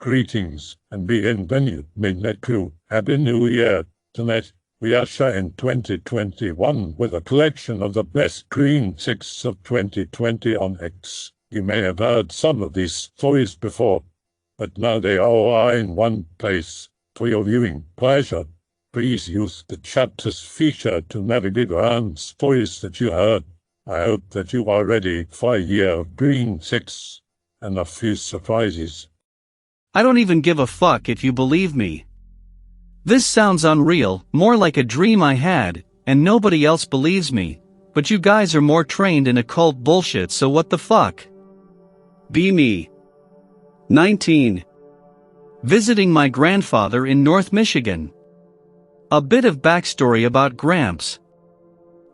Greetings, and bienvenue, Minneku. Happy New Year. Tonight, we usher in 2021 with a collection of the best Greentexts of 2020 on X. You may have heard some of these stories before, but now they all are in one place. For your viewing pleasure, please use the chapters feature to navigate around stories that you heard. I hope that you are ready for a year of Greentexts and a few surprises. I don't even give a fuck if you believe me. This sounds unreal, more like a dream I had, and nobody else believes me, but you guys are more trained in occult bullshit, so what the fuck? Be me. 19. Visiting my grandfather in North Michigan. A bit of backstory about Gramps.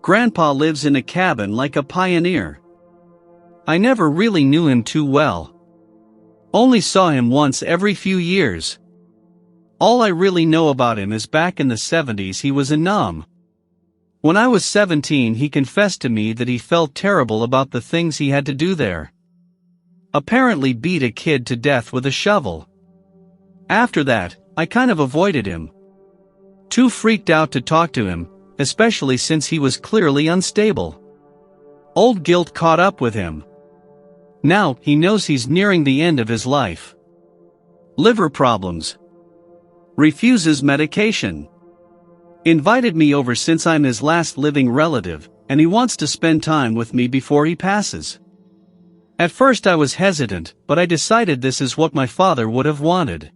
Grandpa lives in a cabin like a pioneer. I never really knew him too well. Only saw him once every few years. All I really know about him is back in the 70s he was a numb. When I was 17 he confessed to me that he felt terrible about the things he had to do there. Apparently beat a kid to death with a shovel. After that, I kind of avoided him. Too freaked out to talk to him, especially since he was clearly unstable. Old guilt caught up with him. Now, he knows he's nearing the end of his life. Liver problems. Refuses medication. Invited me over since I'm his last living relative, and he wants to spend time with me before he passes. At first I was hesitant, but I decided this is what my father would have wanted.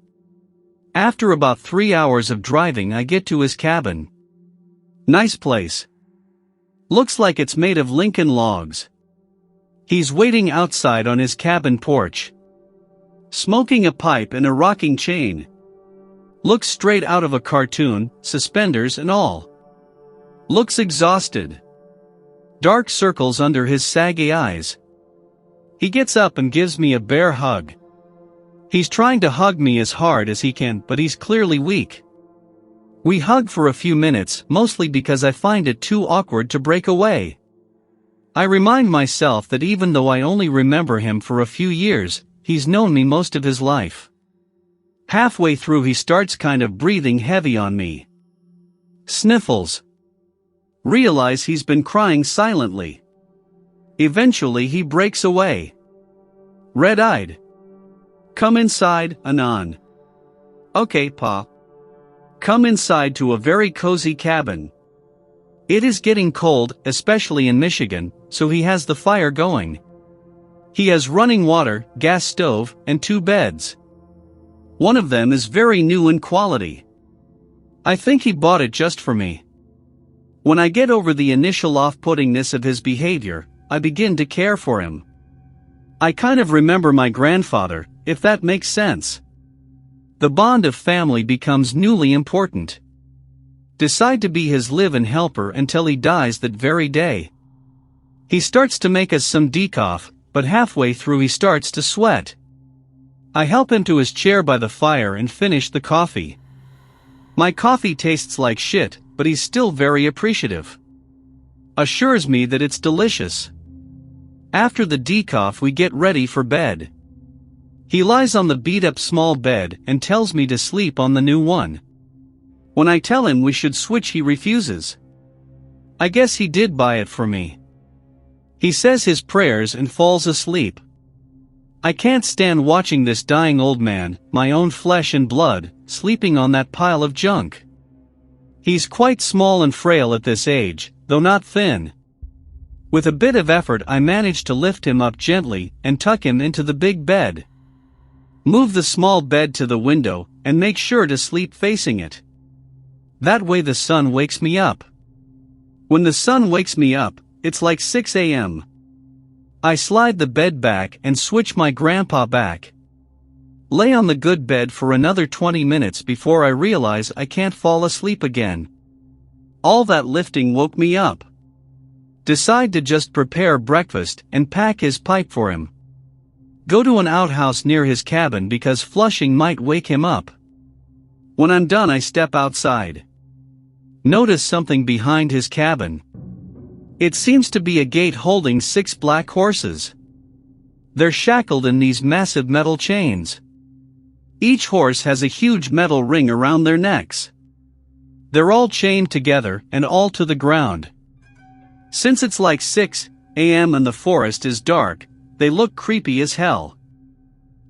After about 3 hours of driving I get to his cabin. Nice place. Looks like it's made of Lincoln logs. He's waiting outside on his cabin porch. Smoking a pipe and a rocking chain. Looks straight out of a cartoon, suspenders and all. Looks exhausted. Dark circles under his saggy eyes. He gets up and gives me a bear hug. He's trying to hug me as hard as he can, but he's clearly weak. We hug for a few minutes, mostly because I find it too awkward to break away. I remind myself that even though I only remember him for a few years, he's known me most of his life. Halfway through he starts kind of breathing heavy on me. Sniffles. Realize he's been crying silently. Eventually he breaks away. Red-eyed. Come inside, Anon. Okay, Pa. Come inside to a very cozy cabin. It is getting cold, especially in Michigan, so he has the fire going. He has running water, gas stove, and 2 beds. One of them is very new in quality. I think he bought it just for me. When I get over the initial off-puttingness of his behavior, I begin to care for him. I kind of remember my grandfather, if that makes sense. The bond of family becomes newly important. Decide to be his live-in helper until he dies that very day. He starts to make us some decaf, but halfway through he starts to sweat. I help him to his chair by the fire and finish the coffee. My coffee tastes like shit, but he's still very appreciative. Assures me that it's delicious. After the decaf we get ready for bed. He lies on the beat-up small bed and tells me to sleep on the new one. When I tell him we should switch he refuses. I guess he did buy it for me. He says his prayers and falls asleep. I can't stand watching this dying old man, my own flesh and blood, sleeping on that pile of junk. He's quite small and frail at this age, though not thin. With a bit of effort I manage to lift him up gently and tuck him into the big bed. Move the small bed to the window and make sure to sleep facing it. That way the sun wakes me up. When the sun wakes me up, it's like 6 a.m. I slide the bed back and switch my grandpa back. Lay on the good bed for another 20 minutes before I realize I can't fall asleep again. All that lifting woke me up. Decide to just prepare breakfast and pack his pipe for him. Go to an outhouse near his cabin because flushing might wake him up. When I'm done I step outside. Notice something behind his cabin. It seems to be a gate holding 6 black horses. They're shackled in these massive metal chains. Each horse has a huge metal ring around their necks. They're all chained together and all to the ground. Since it's like 6 a.m. and the forest is dark, they look creepy as hell.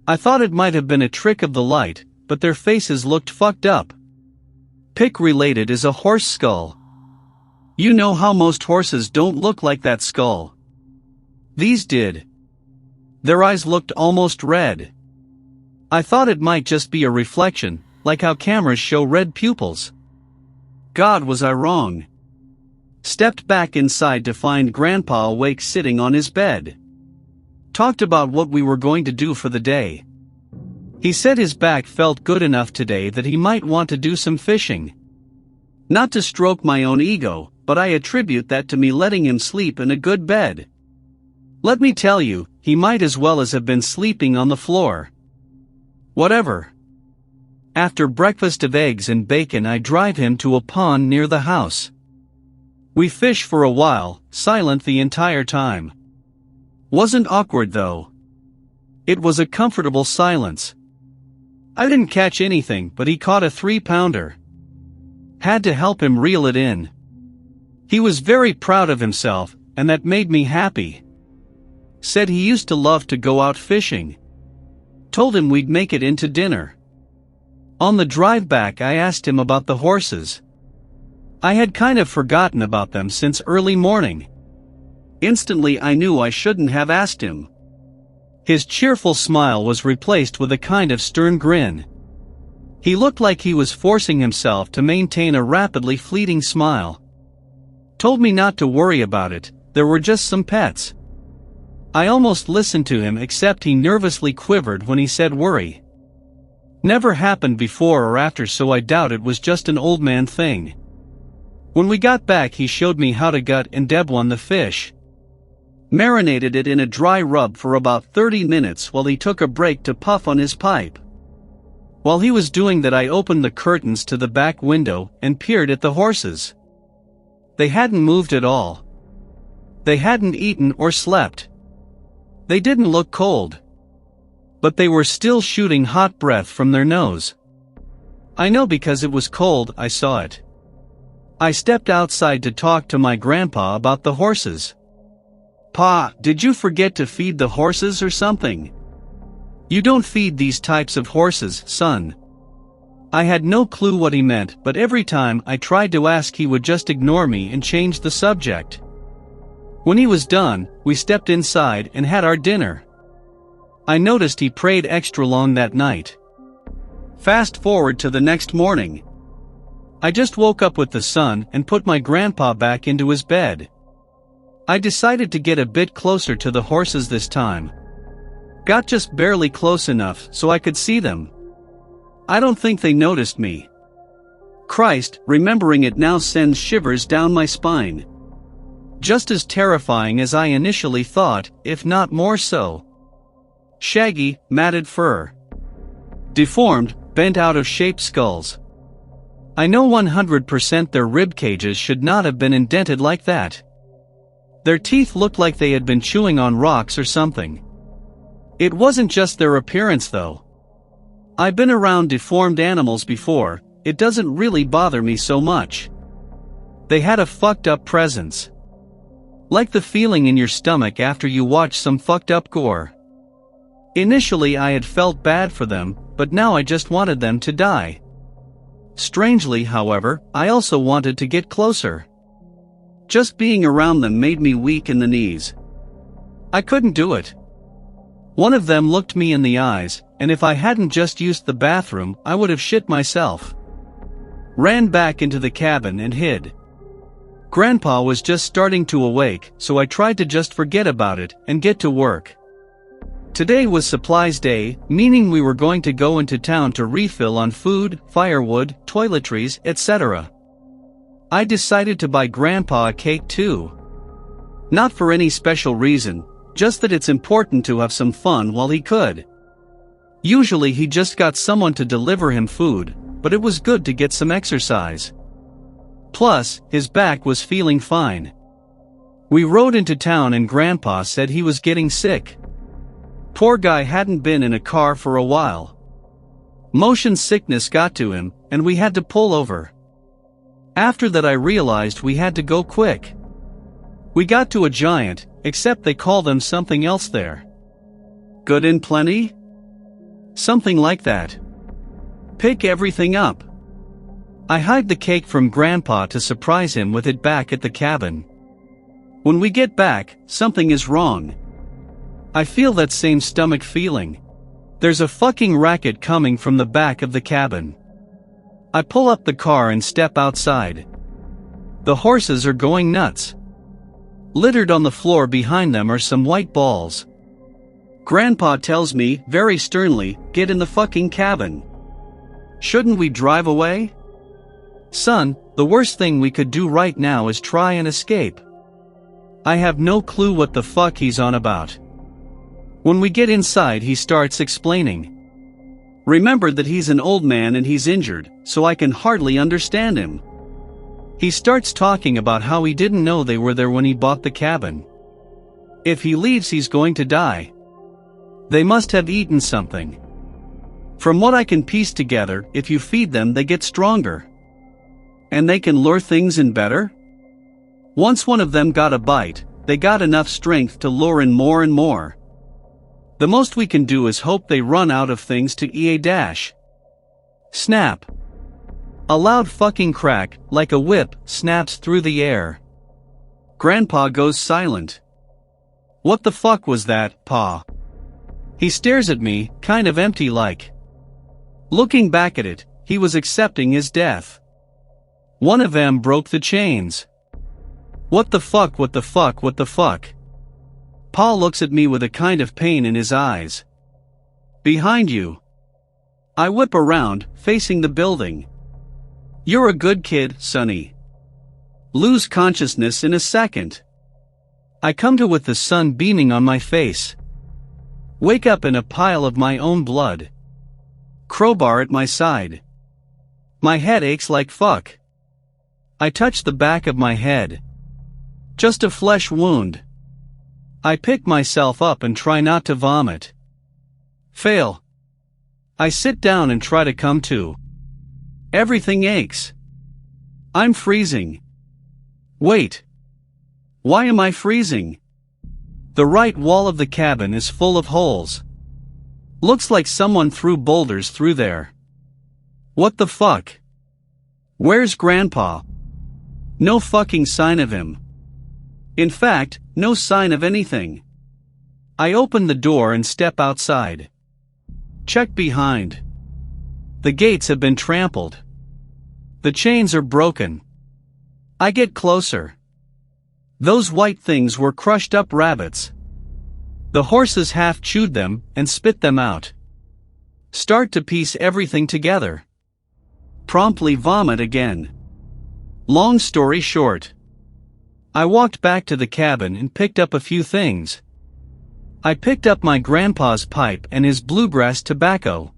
I thought it might have been a trick of the light, but their faces looked fucked up. Pick related is a horse skull. You know how most horses don't look like that skull. These did. Their eyes looked almost red. I thought it might just be a reflection, like how cameras show red pupils. God, was I wrong. Stepped back inside to find Grandpa awake sitting on his bed. Talked about what we were going to do for the day. He said his back felt good enough today that he might want to do some fishing. Not to stroke my own ego, but I attribute that to me letting him sleep in a good bed. Let me tell you, he might as well have been sleeping on the floor. Whatever. After breakfast of eggs and bacon, I drive him to a pond near the house. We fish for a while, silent the entire time. Wasn't awkward though. It was a comfortable silence. I didn't catch anything, but he caught a 3-pounder. Had to help him reel it in. He was very proud of himself, and that made me happy. Said he used to love to go out fishing. Told him we'd make it into dinner. On the drive back, I asked him about the horses. I had kind of forgotten about them since early morning. Instantly I knew I shouldn't have asked him. His cheerful smile was replaced with a kind of stern grin. He looked like he was forcing himself to maintain a rapidly fleeting smile. Told me not to worry about it, there were just some pets. I almost listened to him, except he nervously quivered when he said worry. Never happened before or after, so I doubt it was just an old man thing. When we got back, he showed me how to gut and debone the fish. Marinated it in a dry rub for about 30 minutes while he took a break to puff on his pipe. While he was doing that, I opened the curtains to the back window and peered at the horses. They hadn't moved at all. They hadn't eaten or slept. They didn't look cold. But they were still shooting hot breath from their nose. I know because it was cold, I saw it. I stepped outside to talk to my grandpa about the horses. Pa, did you forget to feed the horses or something? You don't feed these types of horses, son. I had no clue what he meant, but every time I tried to ask, he would just ignore me and change the subject. When he was done, we stepped inside and had our dinner. I noticed he prayed extra long that night. Fast forward to the next morning. I just woke up with the sun and put my grandpa back into his bed. I decided to get a bit closer to the horses this time. Got just barely close enough so I could see them. I don't think they noticed me. Christ, remembering it now sends shivers down my spine. Just as terrifying as I initially thought, if not more so. Shaggy, matted fur. Deformed, bent out of shape skulls. I know 100% their rib cages should not have been indented like that. Their teeth looked like they had been chewing on rocks or something. It wasn't just their appearance though. I've been around deformed animals before, it doesn't really bother me so much. They had a fucked up presence. Like the feeling in your stomach after you watch some fucked up gore. Initially I had felt bad for them, but now I just wanted them to die. Strangely, however, I also wanted to get closer. Just being around them made me weak in the knees. I couldn't do it. One of them looked me in the eyes, and if I hadn't just used the bathroom, I would have shit myself. Ran back into the cabin and hid. Grandpa was just starting to awake, so I tried to just forget about it and get to work. Today was supplies day, meaning we were going to go into town to refill on food, firewood, toiletries, etc. I decided to buy Grandpa a cake too. Not for any special reason, just that it's important to have some fun while he could. Usually he just got someone to deliver him food, but it was good to get some exercise. Plus, his back was feeling fine. We rode into town and Grandpa said he was getting sick. Poor guy hadn't been in a car for a while. Motion sickness got to him, and we had to pull over. After that I realized we had to go quick. We got to a giant, except they call them something else there. Good and plenty? Something like that. Pick everything up. I hide the cake from Grandpa to surprise him with it back at the cabin. When we get back, something is wrong. I feel that same stomach feeling. There's a fucking racket coming from the back of the cabin. I pull up the car and step outside. The horses are going nuts. Littered on the floor behind them are some white balls. Grandpa tells me, very sternly, get in the fucking cabin. Shouldn't we drive away? Son, the worst thing we could do right now is try and escape. I have no clue what the fuck he's on about. When we get inside he starts explaining. Remember that he's an old man and he's injured, so I can hardly understand him. He starts talking about how he didn't know they were there when he bought the cabin. If he leaves he's going to die. They must have eaten something. From what I can piece together, if you feed them they get stronger. And they can lure things in better? Once one of them got a bite, they got enough strength to lure in more and more. The most we can do is hope they run out of things to eat. Snap. A loud fucking crack, like a whip, snaps through the air. Grandpa goes silent. What the fuck was that, Pa? He stares at me, kind of empty-like. Looking back at it, he was accepting his death. One of them broke the chains. What the fuck, what the fuck, what the fuck? Pa looks at me with a kind of pain in his eyes. Behind you. I whip around, facing the building. You're a good kid, Sonny. Lose consciousness in a second. I come to with the sun beaming on my face. Wake up in a pile of my own blood. Crowbar at my side. My head aches like fuck. I touch the back of my head. Just a flesh wound. I pick myself up and try not to vomit. Fail. I sit down and try to come to. Everything aches. I'm freezing. Wait. Why am I freezing? The right wall of the cabin is full of holes. Looks like someone threw boulders through there. What the fuck? Where's Grandpa? No fucking sign of him. In fact, no sign of anything. I open the door and step outside. Check behind. The gates have been trampled. The chains are broken. I get closer. Those white things were crushed up rabbits. The horses half chewed them and spit them out. Start to piece everything together. Promptly vomit again. Long story short. I walked back to the cabin and picked up a few things. I picked up my grandpa's pipe and his bluegrass tobacco.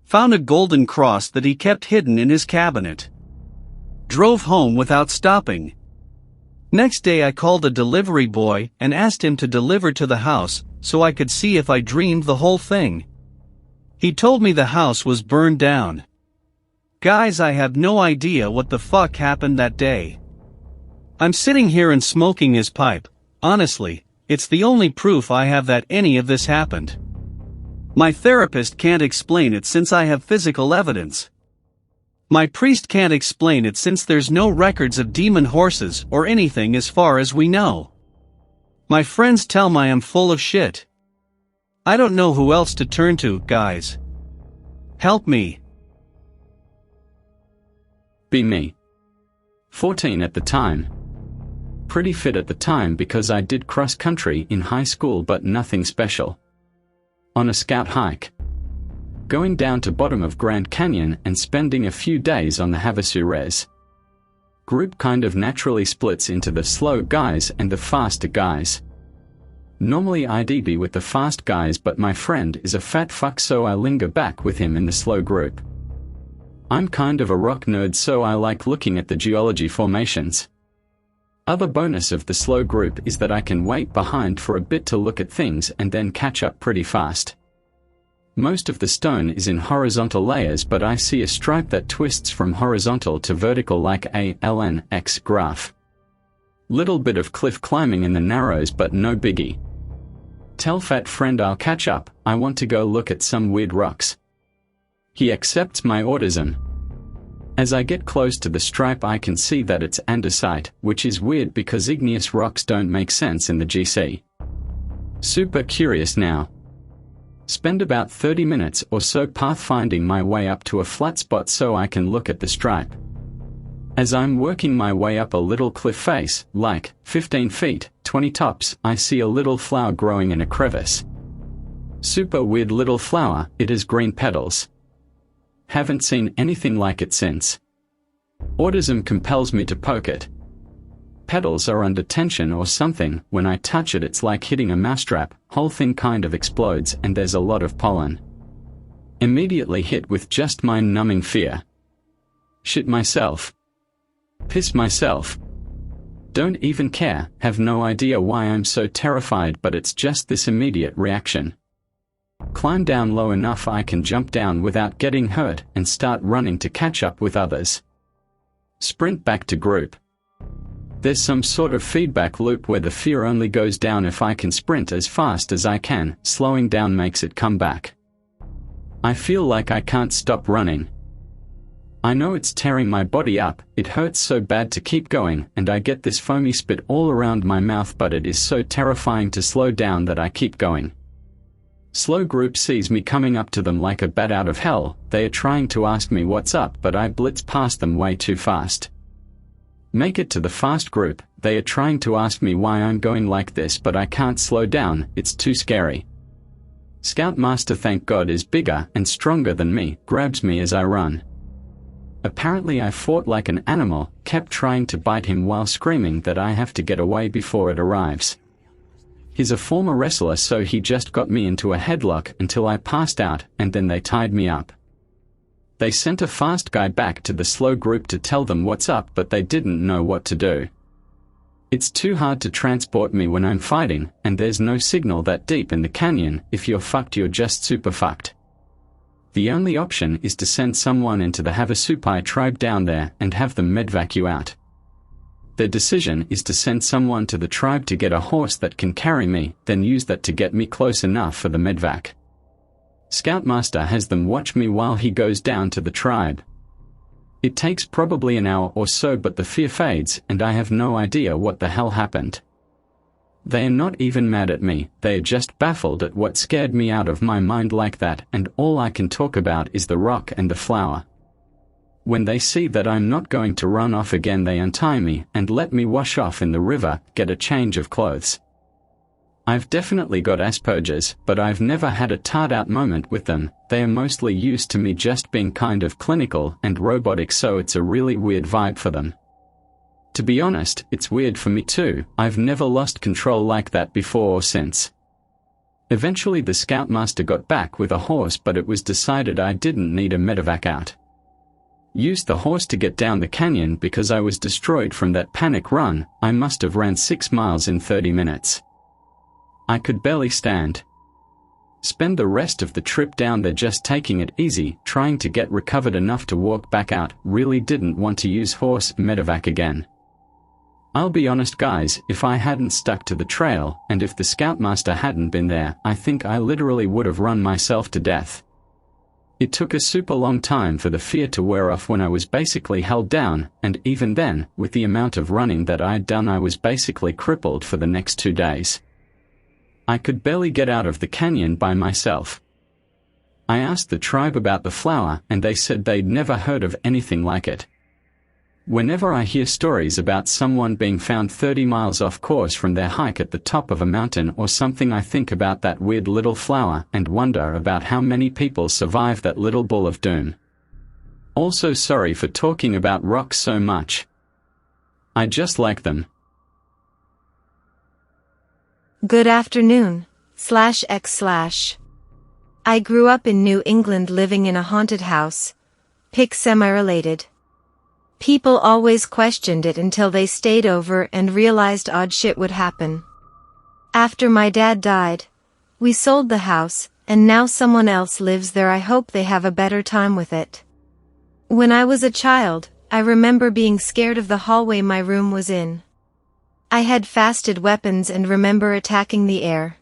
Found a golden cross that he kept hidden in his cabinet. Drove home without stopping. Next day I called a delivery boy and asked him to deliver to the house so I could see if I dreamed the whole thing. He told me the house was burned down. Guys, I have no idea what the fuck happened that day. I'm sitting here and smoking his pipe. Honestly, it's the only proof I have that any of this happened. My therapist can't explain it since I have physical evidence. My priest can't explain it since there's no records of demon horses or anything as far as we know. My friends tell me I am full of shit. I don't know who else to turn to, guys. Help me. Be me. 14 at the time. Pretty fit at the time because I did cross country in high school, but nothing special. On a scout hike. Going down to bottom of Grand Canyon and spending a few days on the Havasu Res. Group kind of naturally splits into the slow guys and the faster guys. Normally I'd be with the fast guys, but my friend is a fat fuck, so I linger back with him in the slow group. I'm kind of a rock nerd, so I like looking at the geology formations. Other bonus of the slow group is that I can wait behind for a bit to look at things and then catch up pretty fast. Most of the stone is in horizontal layers, but I see a stripe that twists from horizontal to vertical like a LNX graph. Little bit of cliff climbing in the narrows, but no biggie. Tell fat friend I'll catch up, I want to go look at some weird rocks. He accepts my orders. As I get close to the stripe I can see that it's andesite, which is weird because igneous rocks don't make sense in the GC. Super curious now. Spend about 30 minutes or so pathfinding my way up to a flat spot so I can look at the stripe. As I'm working my way up a little cliff face, like 15 feet, 20 tops, I see a little flower growing in a crevice. Super weird little flower, it has green petals. Haven't seen anything like it since. Autism compels me to poke it. Petals are under tension or something, when I touch it it's like hitting a mousetrap, whole thing kind of explodes and there's a lot of pollen. Immediately hit with just mind-numbing fear. Shit myself. Piss myself. Don't even care, have no idea why I'm so terrified, but it's just this immediate reaction. Climb down low enough I can jump down without getting hurt and start running to catch up with others. Sprint back to group. There's some sort of feedback loop where the fear only goes down if I can sprint as fast as I can, slowing down makes it come back. I feel like I can't stop running. I know it's tearing my body up, it hurts so bad to keep going, and I get this foamy spit all around my mouth, but it is so terrifying to slow down that I keep going. Slow group sees me coming up to them like a bat out of hell, they are trying to ask me what's up but I blitz past them way too fast. Make it to the fast group, they are trying to ask me why I'm going like this but I can't slow down, it's too scary. Scoutmaster, thank God, is bigger and stronger than me, grabs me as I run. Apparently I fought like an animal, kept trying to bite him while screaming that I have to get away before it arrives. He's a former wrestler so he just got me into a headlock until I passed out and then they tied me up. They sent a fast guy back to the slow group to tell them what's up but they didn't know what to do. It's too hard to transport me when I'm fighting and there's no signal that deep in the canyon, if you're fucked you're just super fucked. The only option is to send someone into the Havasupai tribe down there and have them medvac you out. Their decision is to send someone to the tribe to get a horse that can carry me, then use that to get me close enough for the medvac. Scoutmaster has them watch me while he goes down to the tribe. It takes probably an hour or so but the fear fades and I have no idea what the hell happened. They are not even mad at me, they are just baffled at what scared me out of my mind like that, and all I can talk about is the rock and the flower. When they see that I'm not going to run off again they untie me and let me wash off in the river, get a change of clothes. I've definitely got Asperger's, but I've never had a tard out moment with them, they are mostly used to me just being kind of clinical and robotic so it's a really weird vibe for them. To be honest, it's weird for me too, I've never lost control like that before or since. Eventually the Scoutmaster got back with a horse but it was decided I didn't need a medevac out. Used the horse to get down the canyon because I was destroyed from that panic run, I must have ran 6 miles in 30 minutes. I could barely stand. Spend the rest of the trip down there just taking it easy, trying to get recovered enough to walk back out, really didn't want to use horse medevac again. I'll be honest guys, if I hadn't stuck to the trail, and if the Scoutmaster hadn't been there, I think I literally would have run myself to death. It took a super long time for the fear to wear off when I was basically held down, and even then, with the amount of running that I'd done I was basically crippled for the next 2 days. I could barely get out of the canyon by myself. I asked the tribe about the flower and they said they'd never heard of anything like it. Whenever I hear stories about someone being found 30 miles off course from their hike at the top of a mountain or something I think about that weird little flower and wonder about how many people survive that little ball of doom. Also sorry for talking about rocks so much. I just like them. Good afternoon, /x/. I grew up in New England living in a haunted house. Pick semi-related. People always questioned it until they stayed over and realized odd shit would happen. After my dad died, we sold the house, and now someone else lives there. I hope they have a better time with it. When I was a child, I remember being scared of the hallway my room was in. I had fasted weapons and remember attacking the air.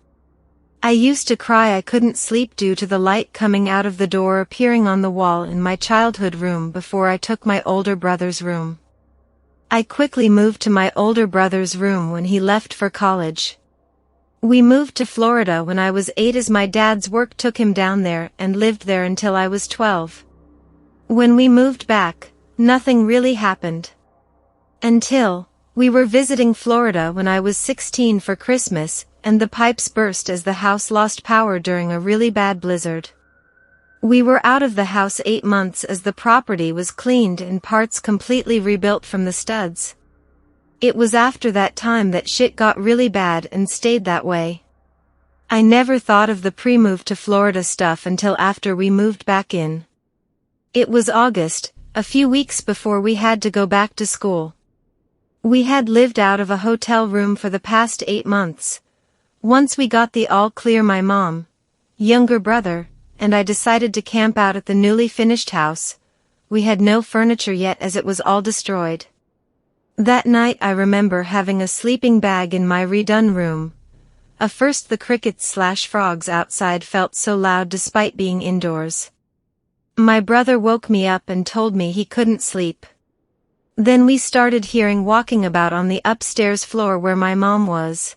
I used to cry I couldn't sleep due to the light coming out of the door appearing on the wall in my childhood room before I took my older brother's room. I quickly moved to my older brother's room when he left for college. We moved to Florida when I was 8 as my dad's work took him down there and lived there until I was 12. When we moved back, nothing really happened. Until we were visiting Florida when I was 16 for Christmas, and the pipes burst as the house lost power during a really bad blizzard. We were out of the house 8 months as the property was cleaned and parts completely rebuilt from the studs. It was after that time that shit got really bad and stayed that way. I never thought of the pre-move to Florida stuff until after we moved back in. It was August, a few weeks before we had to go back to school. We had lived out of a hotel room for the past 8 months. Once we got the all clear, my mom, younger brother, and I decided to camp out at the newly finished house. We had no furniture yet as it was all destroyed. That night I remember having a sleeping bag in my redone room. First the crickets/frogs outside felt so loud despite being indoors. My brother woke me up and told me he couldn't sleep. Then we started hearing walking about on the upstairs floor where my mom was.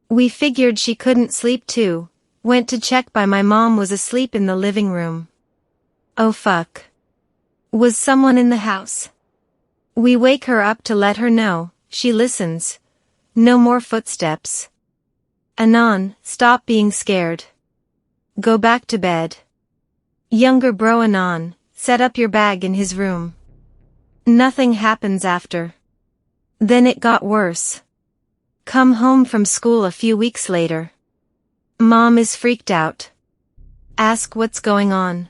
We figured she couldn't sleep too, went to check by my mom was asleep in the living room. Oh fuck. Was someone in the house? We wake her up to let her know, she listens. No more footsteps. Anon, stop being scared. Go back to bed. Younger bro Anon, set up your bag in his room. Nothing happens after. Then it got worse. Come home from school a few weeks later. Mom is freaked out. Ask what's going on.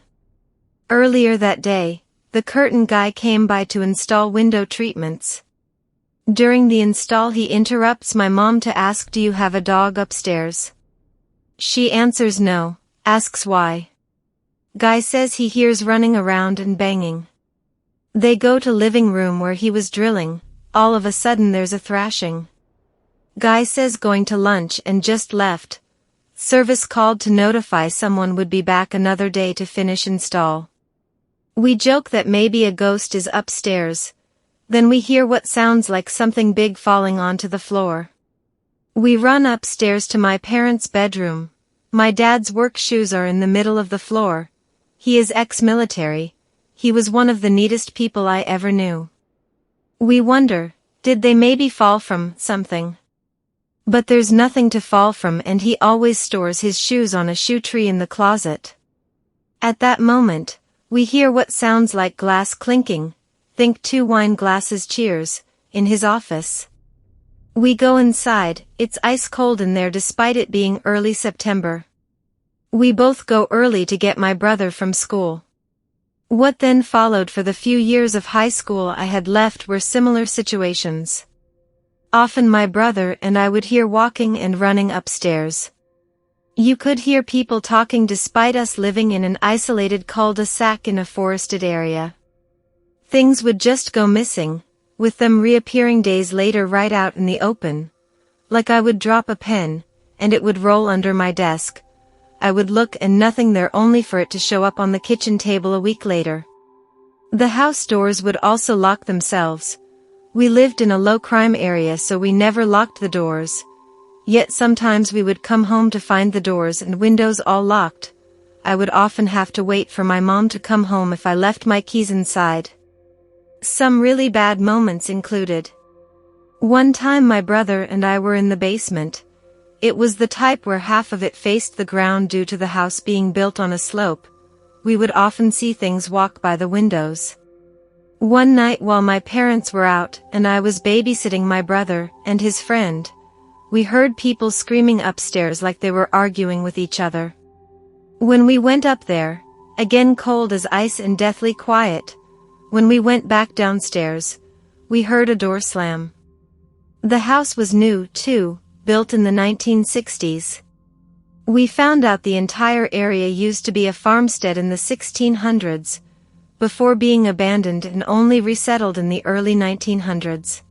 Earlier that day, the curtain guy came by to install window treatments. During the install he interrupts my mom to ask, do you have a dog upstairs? She answers no, asks why. Guy says he hears running around and banging. They go to living room where he was drilling, all of a sudden there's a thrashing. Guy says going to lunch and just left. Service called to notify someone would be back another day to finish install. We joke that maybe a ghost is upstairs. Then we hear what sounds like something big falling onto the floor. We run upstairs to my parents' bedroom. My dad's work shoes are in the middle of the floor. He is ex-military. He was one of the neatest people I ever knew. We wonder, did they maybe fall from something? But there's nothing to fall from and he always stores his shoes on a shoe tree in the closet. At that moment, we hear what sounds like glass clinking, think 2 wine glasses cheers, in his office. We go inside, it's ice cold in there despite it being early September. We both go early to get my brother from school. What then followed for the few years of high school I had left were similar situations. Often my brother and I would hear walking and running upstairs. You could hear people talking despite us living in an isolated cul-de-sac in a forested area. Things would just go missing, with them reappearing days later right out in the open. Like I would drop a pen, and it would roll under my desk. I would look and nothing there only for it to show up on the kitchen table a week later. The house doors would also lock themselves. We lived in a low-crime area so we never locked the doors. Yet sometimes we would come home to find the doors and windows all locked. I would often have to wait for my mom to come home if I left my keys inside. Some really bad moments included. One time my brother and I were in the basement. It was the type where half of it faced the ground due to the house being built on a slope. We would often see things walk by the windows. One night while my parents were out and I was babysitting my brother and his friend, we heard people screaming upstairs like they were arguing with each other. When we went up there, again cold as ice and deathly quiet, when we went back downstairs, we heard a door slam. The house was new, too, built in the 1960s. We found out the entire area used to be a farmstead in the 1600s, before being abandoned and only resettled in the early 1900s.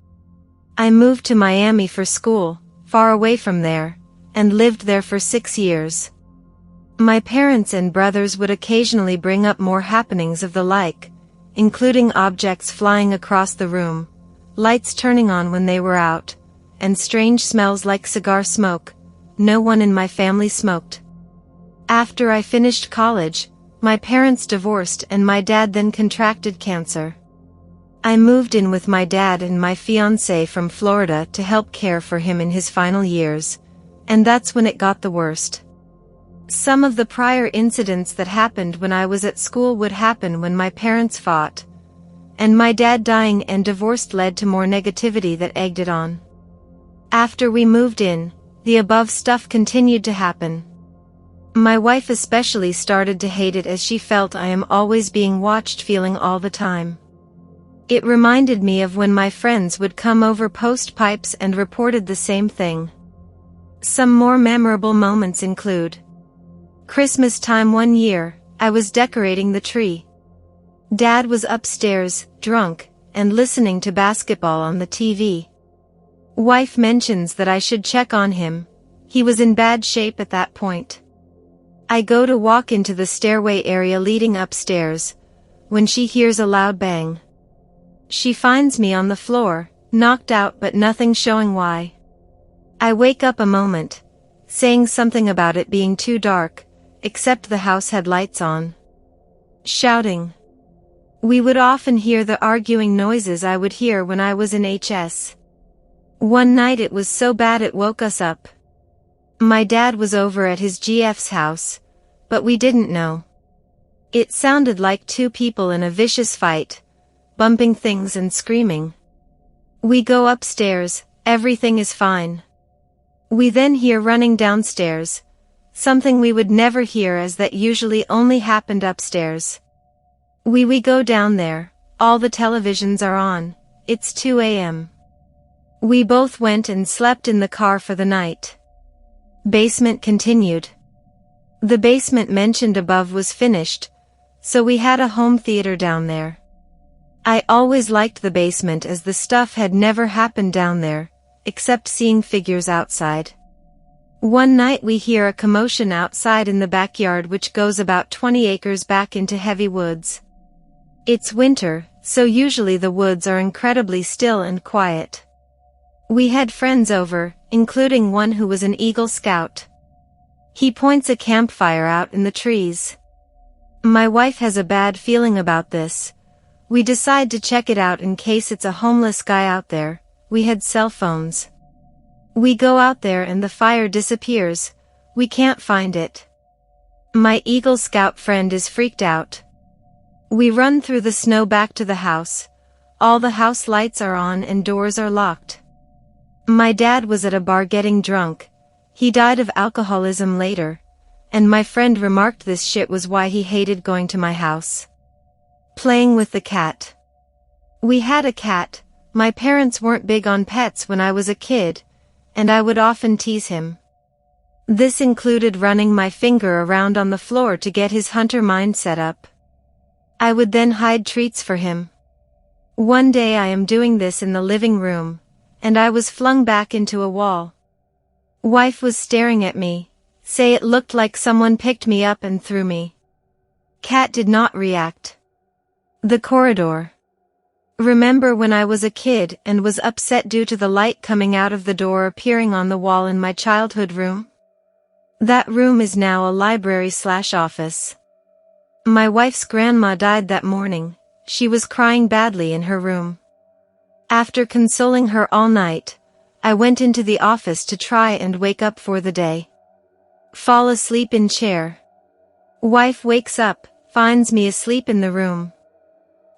I moved to Miami for school, far away from there, and lived there for 6 years. My parents and brothers would occasionally bring up more happenings of the like, including objects flying across the room, lights turning on when they were out, and strange smells like cigar smoke. No one in my family smoked. After I finished college, my parents divorced and my dad then contracted cancer. I moved in with my dad and my fiancé from Florida to help care for him in his final years, and that's when it got the worst. Some of the prior incidents that happened when I was at school would happen when my parents fought, and my dad dying and divorced led to more negativity that egged it on. After we moved in, the above stuff continued to happen. My wife especially started to hate it as she felt I am always being watched, feeling all the time. It reminded me of when my friends would come over post pipes and reported the same thing. Some more memorable moments include Christmas time one year, I was decorating the tree. Dad was upstairs, drunk, and listening to basketball on the TV. Wife mentions that I should check on him. He was in bad shape at that point. I go to walk into the stairway area leading upstairs, when she hears a loud bang. She finds me on the floor, knocked out but nothing showing why. I wake up a moment, saying something about it being too dark, except the house had lights on. Shouting. We would often hear the arguing noises I would hear when I was in HS. One night it was so bad it woke us up. My dad was over at his GF's house, but we didn't know. It sounded like two people in a vicious fight, bumping things and screaming. We go upstairs, everything is fine. We then hear running downstairs, something we would never hear as that usually only happened upstairs. We go down there, all the televisions are on, it's 2 a.m. We both went and slept in the car for the night. Basement continued. The basement mentioned above was finished, so we had a home theater down there. I always liked the basement as the stuff had never happened down there, except seeing figures outside. One night we hear a commotion outside in the backyard which goes about 20 acres back into heavy woods. It's winter, so usually the woods are incredibly still and quiet. We had friends over, including one who was an Eagle Scout. He points a campfire out in the trees. My wife has a bad feeling about this. We decide to check it out in case it's a homeless guy out there. We had cell phones. We go out there and the fire disappears. We can't find it. My Eagle Scout friend is freaked out. We run through the snow back to the house. All the house lights are on and doors are locked. My dad was at a bar getting drunk. He died of alcoholism later, and my friend remarked this shit was why he hated going to my house. Playing with the cat. We had a cat. My parents weren't big on pets when I was a kid, and I would often tease him. This included running my finger around on the floor to get his hunter mind set up. I would then hide treats for him. One day I am doing this in the living room, and I was flung back into a wall. Wife was staring at me, say it looked like someone picked me up and threw me. Cat did not react. The corridor. Remember when I was a kid and was upset due to the light coming out of the door appearing on the wall in my childhood room? That room is now a library/office. My wife's grandma died that morning. She was crying badly in her room. After consoling her all night, I went into the office to try and wake up for the day. Fall asleep in chair. Wife wakes up, finds me asleep in the room.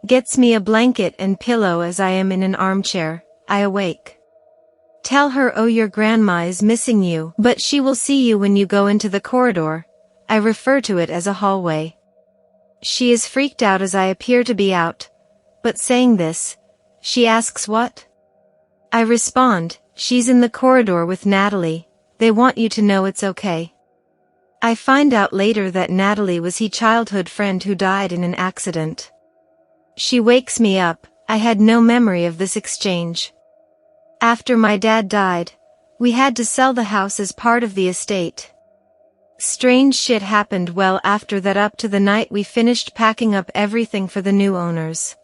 Gets me a blanket and pillow as I am in an armchair. I awake. Tell her, oh, your grandma is missing you, but she will see you when you go into the corridor. I refer to it as a hallway. She is freaked out as I appear to be out, but saying this, she asks what? I respond, she's in the corridor with Natalie. They want you to know it's okay. I find out later that Natalie was his childhood friend who died in an accident. She wakes me up. I had no memory of this exchange. After my dad died, we had to sell the house as part of the estate. Strange shit happened well after that up to the night we finished packing up everything for the new owners.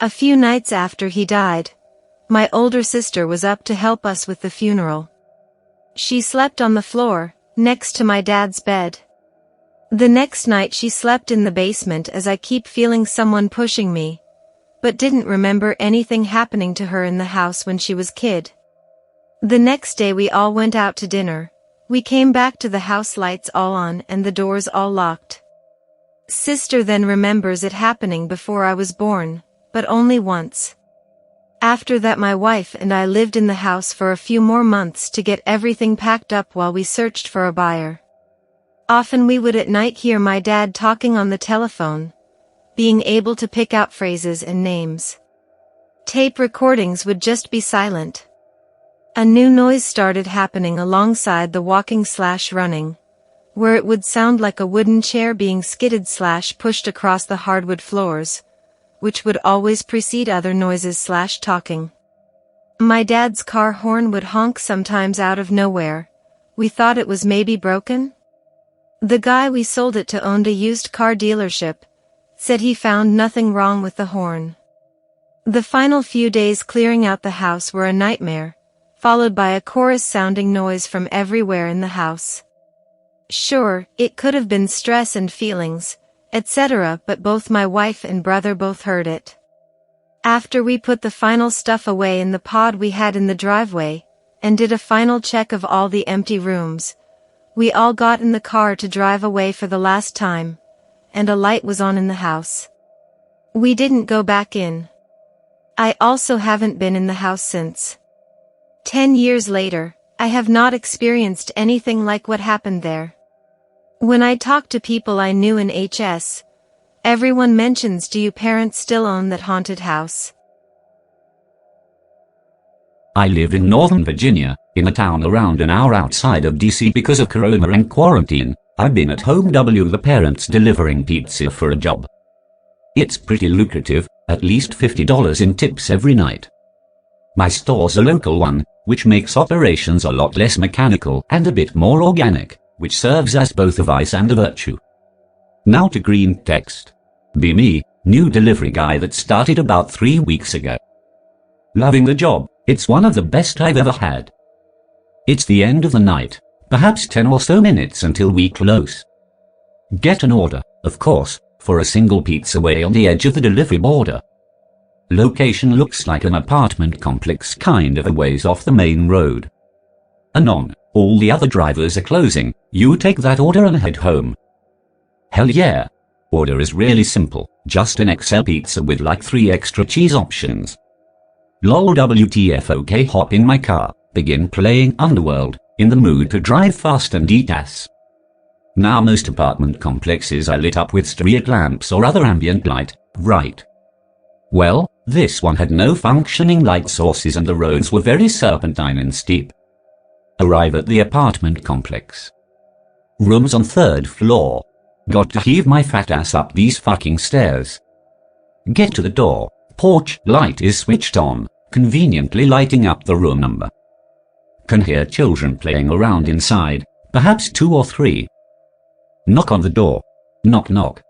A few nights after he died, my older sister was up to help us with the funeral. She slept on the floor, next to my dad's bed. The next night she slept in the basement as I keep feeling someone pushing me, but didn't remember anything happening to her in the house when she was kid. The next day we all went out to dinner. We came back to the house, lights all on and the doors all locked. Sister then remembers it happening before I was born, but only once. After that my wife and I lived in the house for a few more months to get everything packed up while we searched for a buyer. Often we would at night hear my dad talking on the telephone, being able to pick out phrases and names. Tape recordings would just be silent. A new noise started happening alongside the walking/running, where it would sound like a wooden chair being skidded/pushed across the hardwood floors, which would always precede other noises/talking. My dad's car horn would honk sometimes out of nowhere. We thought it was maybe broken. The guy we sold it to owned a used car dealership, said he found nothing wrong with the horn. The final few days clearing out the house were a nightmare, followed by a chorus-sounding noise from everywhere in the house. Sure, it could have been stress and feelings, etc., but both my wife and brother both heard it. After we put the final stuff away in the pod we had in the driveway, and did a final check of all the empty rooms, we all got in the car to drive away for the last time, and a light was on in the house. We didn't go back in. I also haven't been in the house since. 10 years later, I have not experienced anything like what happened there. When I talk to people I knew in HS, everyone mentions, do you parents still own that haunted house? I live in Northern Virginia, in a town around an hour outside of DC because of Corona and quarantine. I've been at home the parents delivering pizza for a job. It's pretty lucrative, at least $50 in tips every night. My store's a local one, which makes operations a lot less mechanical and a bit more organic, which serves as both a vice and a virtue. Now to Greentexts. Be me, new delivery guy that started about 3 weeks ago. Loving the job, it's one of the best I've ever had. It's the end of the night, perhaps 10 or so minutes until we close. Get an order, of course, for a single pizza way on the edge of the delivery border. Location looks like an apartment complex kind of a ways off the main road. Anon, all the other drivers are closing, you take that order and head home. Hell yeah. Order is really simple, just an XL pizza with like 3 extra cheese options. Lol WTF, okay, hop in my car, begin playing Underworld, in the mood to drive fast and eat ass. Now most apartment complexes are lit up with street lamps or other ambient light, right? Well, this one had no functioning light sources and the roads were very serpentine and steep. Arrive at the apartment complex. Rooms on 3rd floor. Got to heave my fat ass up these fucking stairs. Get to the door. Porch light is switched on, conveniently lighting up the room number. Can hear children playing around inside, perhaps 2 or 3. Knock on the door. Knock knock.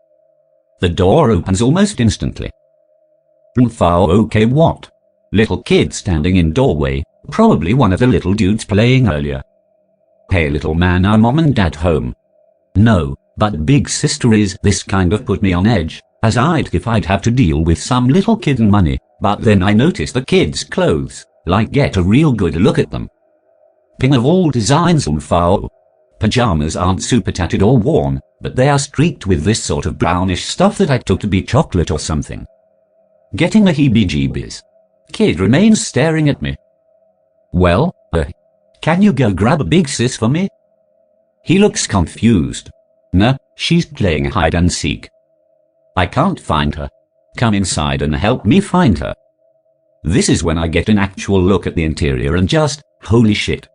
The door opens almost instantly. Okay, what? Little kid standing in doorway, probably one of the little dudes playing earlier. Hey little man, are mom and dad home? No, but big sister is. This kind of put me on edge, as I'd have to deal with some little kid and money, but then I noticed the kid's clothes, like get a real good look at them. Ping of all designs on file. Pajamas aren't super tattered or worn, but they are streaked with this sort of brownish stuff that I took to be chocolate or something. Getting the heebie-jeebies. Kid remains staring at me. Well, can you go grab a big sis for me? He looks confused. Nah, she's playing hide and seek. I can't find her. Come inside and help me find her. This is when I get an actual look at the interior and just, holy shit.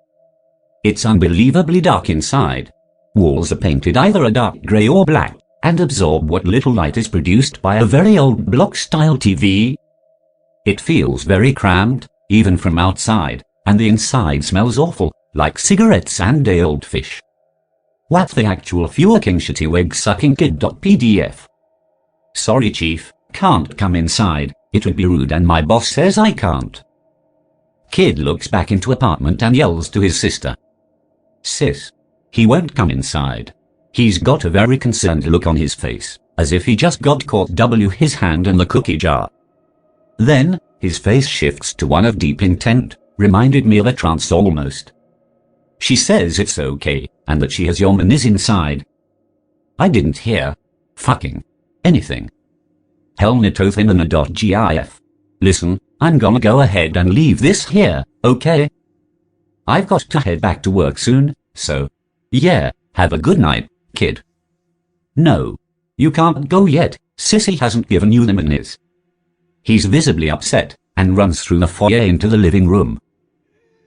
It's unbelievably dark inside. Walls are painted either a dark grey or black, and absorb what little light is produced by a very old block-style TV. It feels very cramped, even from outside, and the inside smells awful, like cigarettes and day-old fish. What the actual fucking shitty wig-sucking kid.pdf. Sorry chief, can't come inside, it would be rude and my boss says I can't. Kid looks back into apartment and yells to his sister. Sis. He won't come inside. He's got a very concerned look on his face, as if he just got caught his hand in the cookie jar. Then, his face shifts to one of deep intent, reminded me of a trance almost. She says it's okay, and that she has your man is inside. I didn't hear fucking anything. Helnitothinana.gif. Listen, I'm gonna go ahead and leave this here, okay? I've got to head back to work soon, so, yeah, have a good night, kid. No, you can't go yet, Sissy hasn't given you the manis. He's visibly upset, and runs through the foyer into the living room.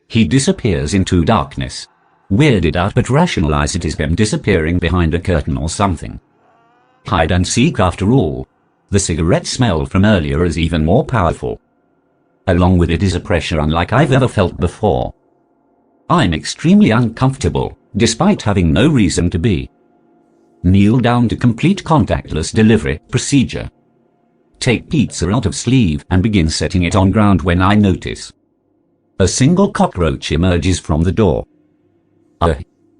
He disappears into darkness. Weirded out but rationalize it is him disappearing behind a curtain or something. Hide and seek after all. The cigarette smell from earlier is even more powerful. Along with it is a pressure unlike I've ever felt before. I'm extremely uncomfortable, despite having no reason to be. Kneel down to complete contactless delivery procedure. Take pizza out of sleeve and begin setting it on ground when I notice. A single cockroach emerges from the door.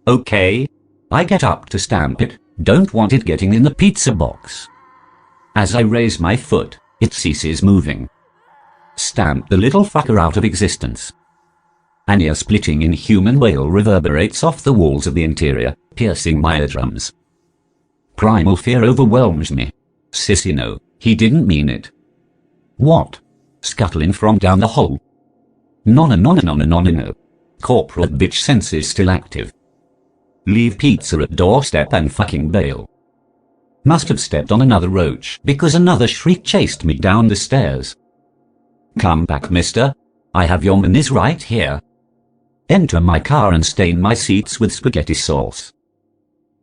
Okay. I get up to stamp it, don't want it getting in the pizza box. As I raise my foot, it ceases moving. Stamp the little fucker out of existence. An ear-splitting inhuman wail reverberates off the walls of the interior, piercing my eardrums. Primal fear overwhelms me. Sissy no, he didn't mean it. What? Scuttling from down the hole. No. Corporate bitch senses still active. Leave pizza at doorstep and fucking bail. Must have stepped on another roach because another shriek chased me down the stairs. Come back, mister. I have your manis right here. Enter my car and stain my seats with spaghetti sauce.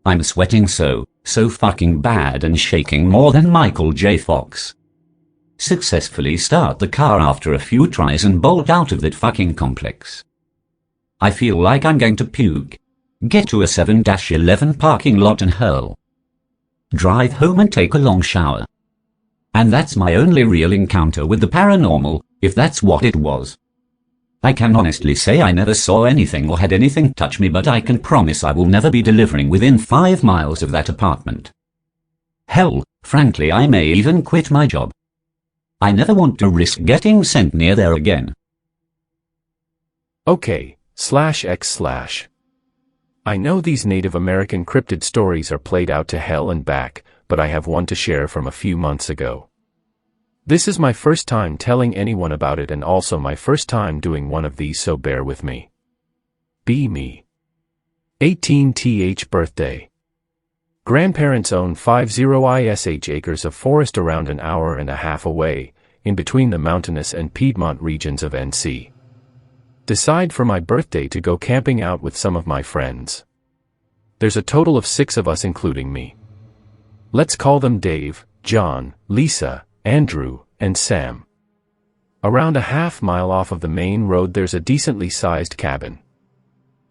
I'm sweating so fucking bad and shaking more than Michael J. Fox. Successfully start the car after a few tries and bolt out of that fucking complex. I feel like I'm going to puke. Get to a 7-11 parking lot and hurl. Drive home and take a long shower. And that's my only real encounter with the paranormal, if that's what it was. I can honestly say I never saw anything or had anything touch me, but I can promise I will never be delivering within 5 miles of that apartment. Hell, frankly, I may even quit my job. I never want to risk getting sent near there again. OK/X/. I know these Native American cryptid stories are played out to hell and back, but I have one to share from a few months ago. This is my first time telling anyone about it and also my first time doing one of these, so bear with me. Be me. 18th birthday. Grandparents own 50 acres of forest around an hour and a half away, in between the mountainous and Piedmont regions of NC. Decide for my birthday to go camping out with some of my friends. There's a total of 6 of us including me. Let's call them Dave, John, Lisa, Andrew, and Sam. Around a half-mile off of the main road there's a decently sized cabin.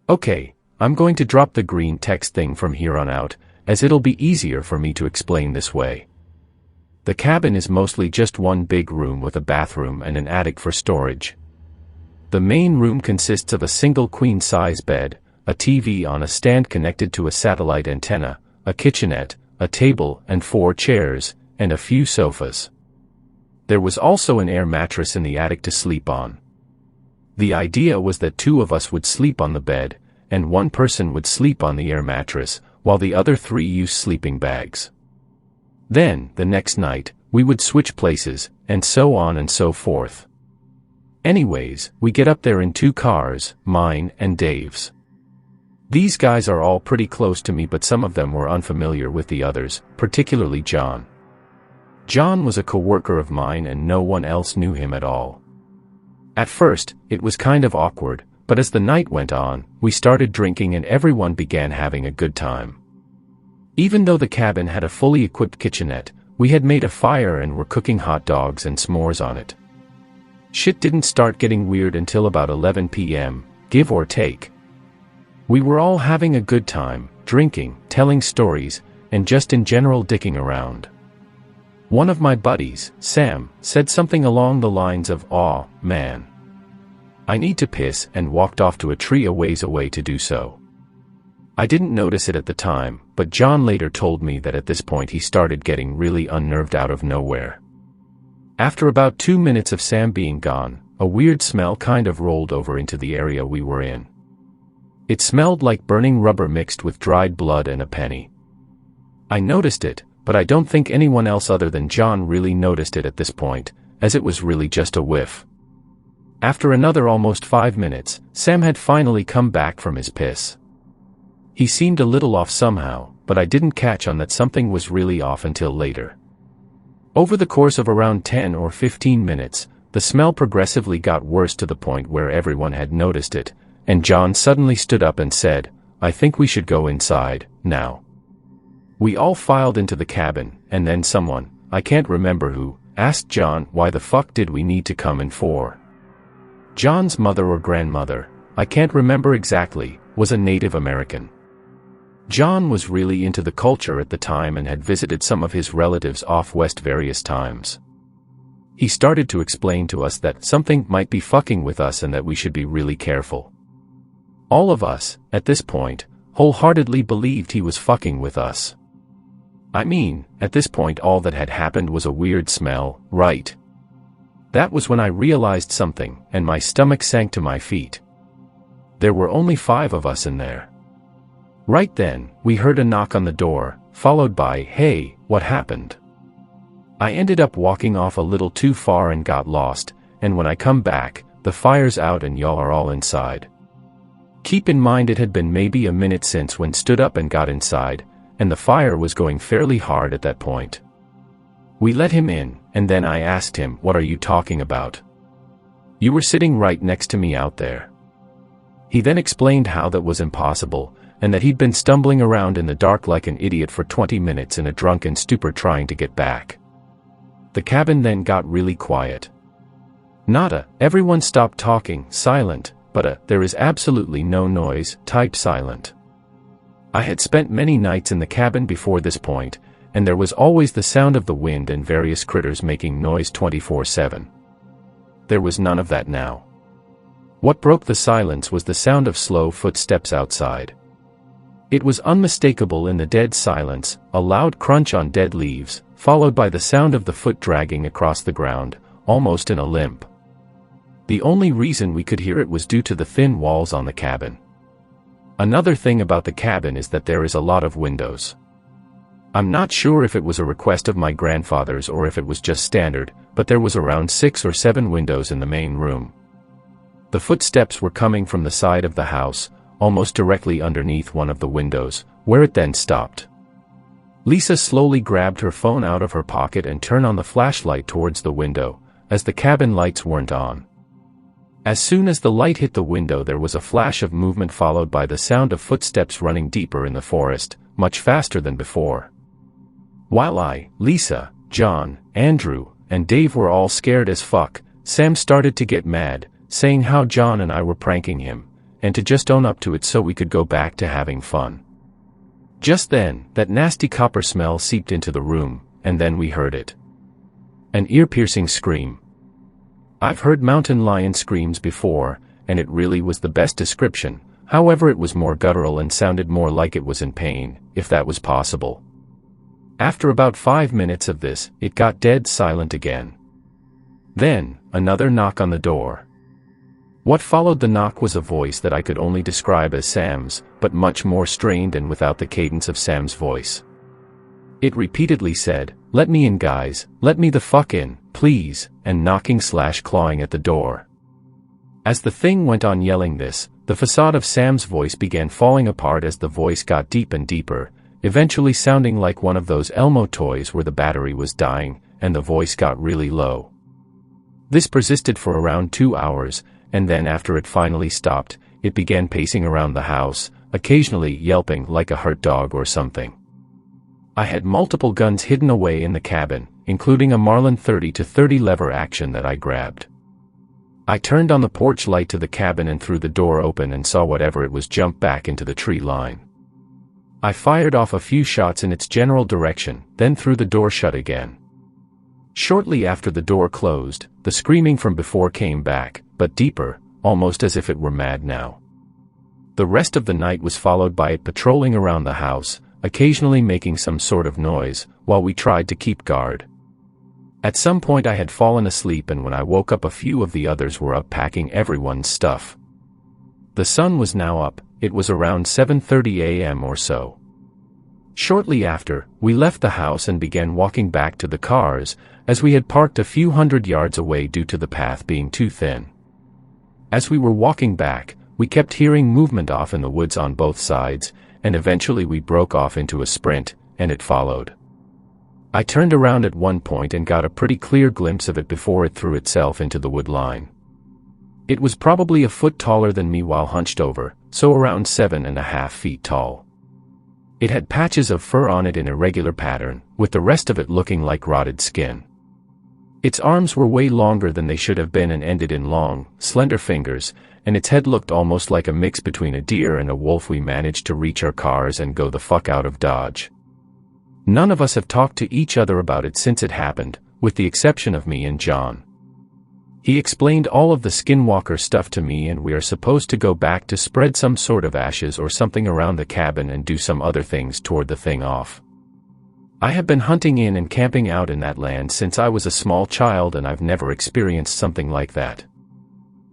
Okay, I'm going to drop the green text thing from here on out, as it'll be easier for me to explain this way. The cabin is mostly just one big room with a bathroom and an attic for storage. The main room consists of a single queen-size bed, a TV on a stand connected to a satellite antenna, a kitchenette, a table and 4 chairs, and a few sofas. There was also an air mattress in the attic to sleep on. The idea was that 2 of us would sleep on the bed, and 1 person would sleep on the air mattress, while the other 3 used sleeping bags. Then, the next night, we would switch places, and so on and so forth. Anyways, we get up there in 2 cars, mine and Dave's. These guys are all pretty close to me, but some of them were unfamiliar with the others, particularly John. John was a coworker of mine and no one else knew him at all. At first, it was kind of awkward, but as the night went on, we started drinking and everyone began having a good time. Even though the cabin had a fully equipped kitchenette, we had made a fire and were cooking hot dogs and s'mores on it. Shit didn't start getting weird until about 11 p.m., give or take. We were all having a good time, drinking, telling stories, and just in general dicking around. One of my buddies, Sam, said something along the lines of, "Aw, man, I need to piss," and walked off to a tree a ways away to do so. I didn't notice it at the time, but John later told me that at this point he started getting really unnerved out of nowhere. After about 2 minutes of Sam being gone, a weird smell kind of rolled over into the area we were in. It smelled like burning rubber mixed with dried blood and a penny. I noticed it, but I don't think anyone else other than John really noticed it at this point, as it was really just a whiff. After another almost 5 minutes, Sam had finally come back from his piss. He seemed a little off somehow, but I didn't catch on that something was really off until later. Over the course of around 10 or 15 minutes, the smell progressively got worse to the point where everyone had noticed it, and John suddenly stood up and said, "I think we should go inside, now." We all filed into the cabin, and then someone, I can't remember who, asked John why the fuck did we need to come in for. John's mother or grandmother, I can't remember exactly, was a Native American. John was really into the culture at the time and had visited some of his relatives off west various times. He started to explain to us that something might be fucking with us and that we should be really careful. All of us, at this point, wholeheartedly believed he was fucking with us. I mean, at this point all that had happened was a weird smell, right? That was when I realized something, and my stomach sank to my feet. There were only 5 of us in there. Right then, we heard a knock on the door, followed by, "Hey, what happened?" I ended up walking off a little too far and got lost, and when I come back, the fire's out and y'all are all inside. Keep in mind it had been maybe a minute since when stood up and got inside, and the fire was going fairly hard at that point. We let him in, and then I asked him, "What are you talking about? You were sitting right next to me out there." He then explained how that was impossible, and that he'd been stumbling around in the dark like an idiot for 20 minutes in a drunken stupor trying to get back. The cabin then got really quiet. Not a, everyone stopped talking, silent, but a, there is absolutely no noise, type silent. I had spent many nights in the cabin before this point, and there was always the sound of the wind and various critters making noise 24/7. There was none of that now. What broke the silence was the sound of slow footsteps outside. It was unmistakable in the dead silence, a loud crunch on dead leaves, followed by the sound of the foot dragging across the ground, almost in a limp. The only reason we could hear it was due to the thin walls on the cabin. Another thing about the cabin is that there is a lot of windows. I'm not sure if it was a request of my grandfather's or if it was just standard, but there was around 6 or 7 windows in the main room. The footsteps were coming from the side of the house, almost directly underneath one of the windows, where it then stopped. Lisa slowly grabbed her phone out of her pocket and turned on the flashlight towards the window, as the cabin lights weren't on. As soon as the light hit the window there was a flash of movement followed by the sound of footsteps running deeper in the forest, much faster than before. While I, Lisa, John, Andrew, and Dave were all scared as fuck, Sam started to get mad, saying how John and I were pranking him, and to just own up to it so we could go back to having fun. Just then, that nasty copper smell seeped into the room, and then we heard it. An ear-piercing scream. I've heard mountain lion screams before, and it really was the best description, however it was more guttural and sounded more like it was in pain, if that was possible. After about 5 minutes of this, it got dead silent again. Then, another knock on the door. What followed the knock was a voice that I could only describe as Sam's, but much more strained and without the cadence of Sam's voice. It repeatedly said, "Let me in guys, let me the fuck in, please," and knocking/clawing at the door. As the thing went on yelling this, the facade of Sam's voice began falling apart as the voice got deep and deeper, eventually sounding like one of those Elmo toys where the battery was dying, and the voice got really low. This persisted for around 2 hours, and then after it finally stopped, it began pacing around the house, occasionally yelping like a hurt dog or something. I had multiple guns hidden away in the cabin, including a Marlin 30-30 lever action that I grabbed. I turned on the porch light to the cabin and threw the door open and saw whatever it was jump back into the tree line. I fired off a few shots in its general direction, then threw the door shut again. Shortly after the door closed, the screaming from before came back, but deeper, almost as if it were mad now. The rest of the night was followed by it patrolling around the house, occasionally making some sort of noise, while we tried to keep guard. At some point I had fallen asleep, and when I woke up a few of the others were up packing everyone's stuff. The sun was now up. It was around 7:30 a.m. or so. Shortly after, we left the house and began walking back to the cars, as we had parked a few hundred yards away due to the path being too thin. As we were walking back, we kept hearing movement off in the woods on both sides, and eventually we broke off into a sprint, and it followed. I turned around at one point and got a pretty clear glimpse of it before it threw itself into the wood line. It was probably a foot taller than me while hunched over, so around 7.5 feet tall. It had patches of fur on it in irregular pattern, with the rest of it looking like rotted skin. Its arms were way longer than they should have been and ended in long, slender fingers, and its head looked almost like a mix between a deer and a wolf. We managed to reach our cars and go the fuck out of Dodge. None of us have talked to each other about it since it happened, with the exception of me and John. He explained all of the skinwalker stuff to me, and we are supposed to go back to spread some sort of ashes or something around the cabin and do some other things toward the thing off. I have been hunting in and camping out in that land since I was a small child, and I've never experienced something like that.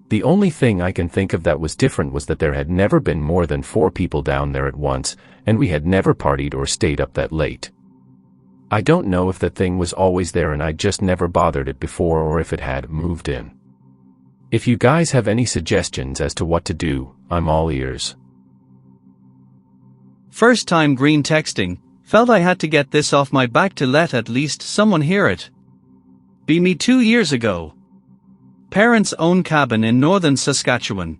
The only thing I can think of that was different was that there had never been more than 4 people down there at once, and we had never partied or stayed up that late. I don't know if that thing was always there and I just never bothered it before, or if it had moved in. If you guys have any suggestions as to what to do, I'm all ears. First time green texting, felt I had to get this off my back to let at least someone hear it. Be me 2 years ago. Parents own cabin in northern Saskatchewan.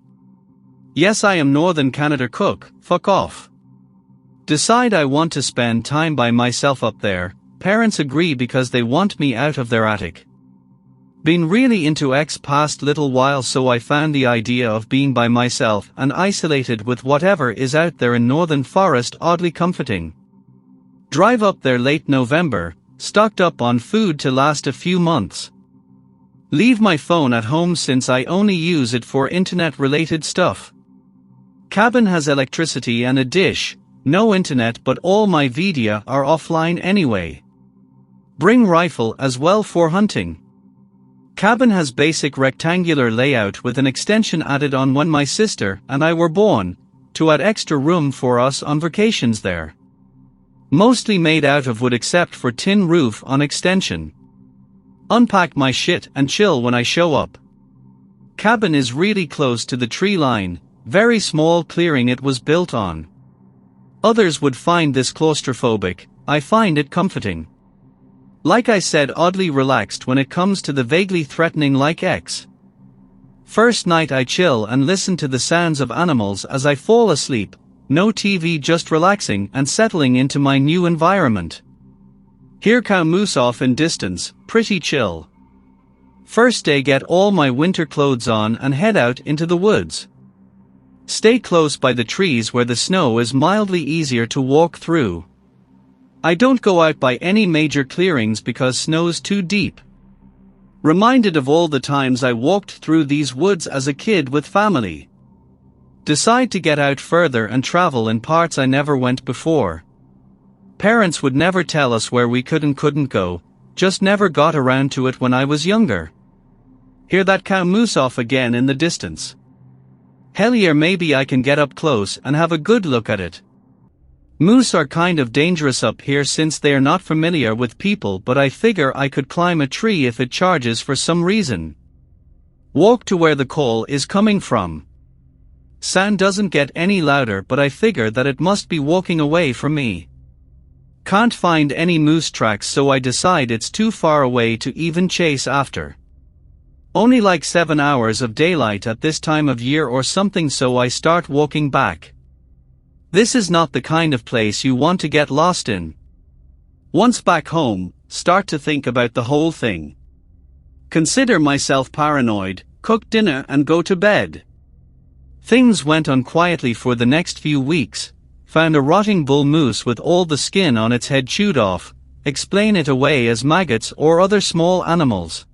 Yes, I am Northern Canada cook, fuck off. Decide I want to spend time by myself up there. Parents agree because they want me out of their attic. Been really into X past little while, so I found the idea of being by myself and isolated with whatever is out there in northern forest oddly comforting. Drive up there late November, stocked up on food to last a few months. Leave my phone at home since I only use it for internet related stuff. Cabin has electricity and a dish, no internet, but all my media are offline anyway. Bring rifle as well for hunting. Cabin has basic rectangular layout with an extension added on when my sister and I were born, to add extra room for us on vacations there. Mostly made out of wood except for tin roof on extension. Unpack my shit and chill when I show up. Cabin is really close to the tree line, very small clearing it was built on. Others would find this claustrophobic, I find it comforting. Like I said, oddly relaxed when it comes to the vaguely threatening like X. First night I chill and listen to the sounds of animals as I fall asleep, no TV, just relaxing and settling into my new environment. Hear cow moose off in distance, pretty chill. First day, get all my winter clothes on and head out into the woods. Stay close by the trees where the snow is mildly easier to walk through. I don't go out by any major clearings because snow's too deep. Reminded of all the times I walked through these woods as a kid with family. Decide to get out further and travel in parts I never went before. Parents would never tell us where we could and couldn't go, just never got around to it when I was younger. Hear that cow moose off again in the distance. Hell yeah, maybe I can get up close and have a good look at it. Moose are kind of dangerous up here since they are not familiar with people, but I figure I could climb a tree if it charges for some reason. Walk to where the call is coming from. Sound doesn't get any louder, but I figure that it must be walking away from me. Can't find any moose tracks, so I decide it's too far away to even chase after. Only like 7 hours of daylight at this time of year or something, so I start walking back. This is not the kind of place you want to get lost in. Once back home, start to think about the whole thing. Consider myself paranoid, cook dinner and go to bed. Things went on quietly for the next few weeks. Found a rotting bull moose with all the skin on its head chewed off, explain it away as maggots or other small animals.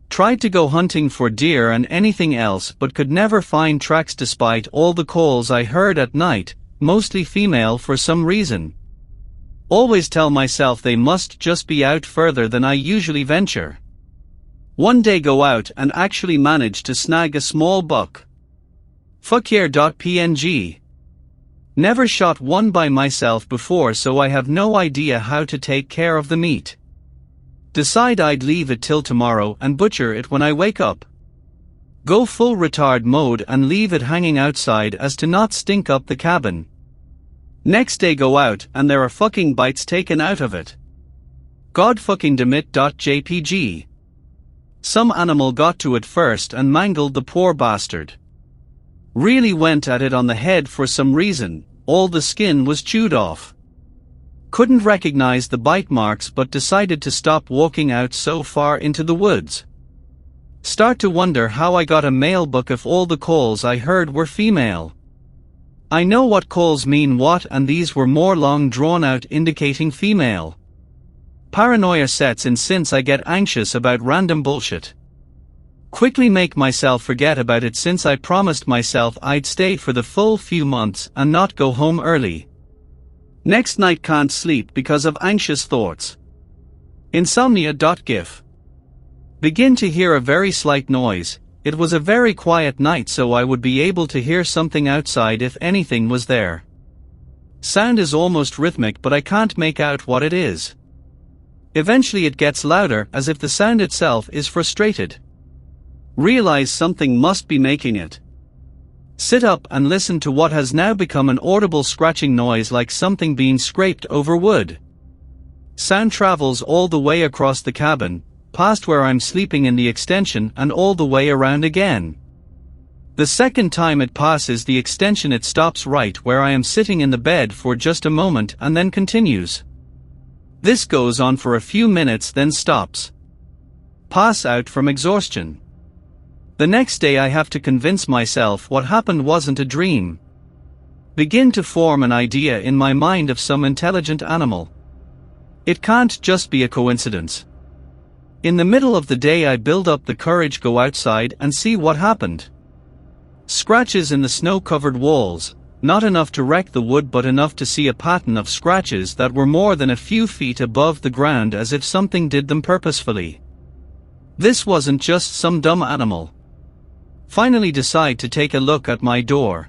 Tried to go hunting for deer and anything else but could never find tracks despite all the calls I heard at night, mostly female for some reason. Always tell myself they must just be out further than I usually venture. One day go out and actually manage to snag a small buck. Fuckyear.png. Never shot one by myself before, so I have no idea how to take care of the meat. Decide I'd leave it till tomorrow and butcher it when I wake up. Go full retard mode and leave it hanging outside as to not stink up the cabin. Next day go out and there are fucking bites taken out of it. Godfuckingdemit.jpg. Some animal got to it first and mangled the poor bastard. Really went at it on the head for some reason, all the skin was chewed off. Couldn't recognize the bite marks but decided to stop walking out so far into the woods. Start to wonder how I got a male buck if all the calls I heard were female. I know what calls mean what, and these were more long drawn out indicating female. Paranoia sets in since I get anxious about random bullshit. Quickly make myself forget about it since I promised myself I'd stay for the full few months and not go home early. Next night can't sleep because of anxious thoughts. Insomnia.gif. Begin to hear a very slight noise. It was a very quiet night, so I would be able to hear something outside if anything was there. Sound is almost rhythmic but I can't make out what it is. Eventually it gets louder as if the sound itself is frustrated. Realize something must be making it. Sit up and listen to what has now become an audible scratching noise like something being scraped over wood. Sound travels all the way across the cabin, past where I'm sleeping in the extension and all the way around again. The second time it passes the extension it stops right where I am sitting in the bed for just a moment and then continues. This goes on for a few minutes then stops. Pass out from exhaustion. The next day I have to convince myself what happened wasn't a dream. Begin to form an idea in my mind of some intelligent animal. It can't just be a coincidence. In the middle of the day I build up the courage, go outside and see what happened. Scratches in the snow-covered walls, not enough to wreck the wood but enough to see a pattern of scratches that were more than a few feet above the ground as if something did them purposefully. This wasn't just some dumb animal. Finally decide to take a look at my door.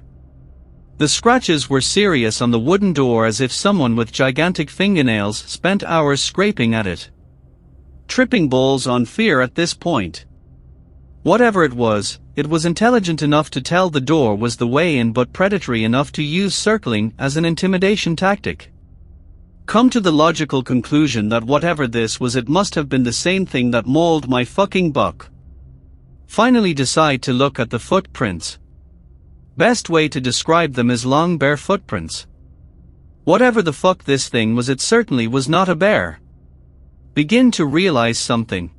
The scratches were serious on the wooden door as if someone with gigantic fingernails spent hours scraping at it. Tripping balls on fear at this point. Whatever it was intelligent enough to tell the door was the way in but predatory enough to use circling as an intimidation tactic. Come to the logical conclusion that whatever this was it must have been the same thing that mauled my fucking buck. Finally decide to look at the footprints. Best way to describe them is long bare footprints. Whatever the fuck this thing was, it certainly was not a bear. Begin to realize something.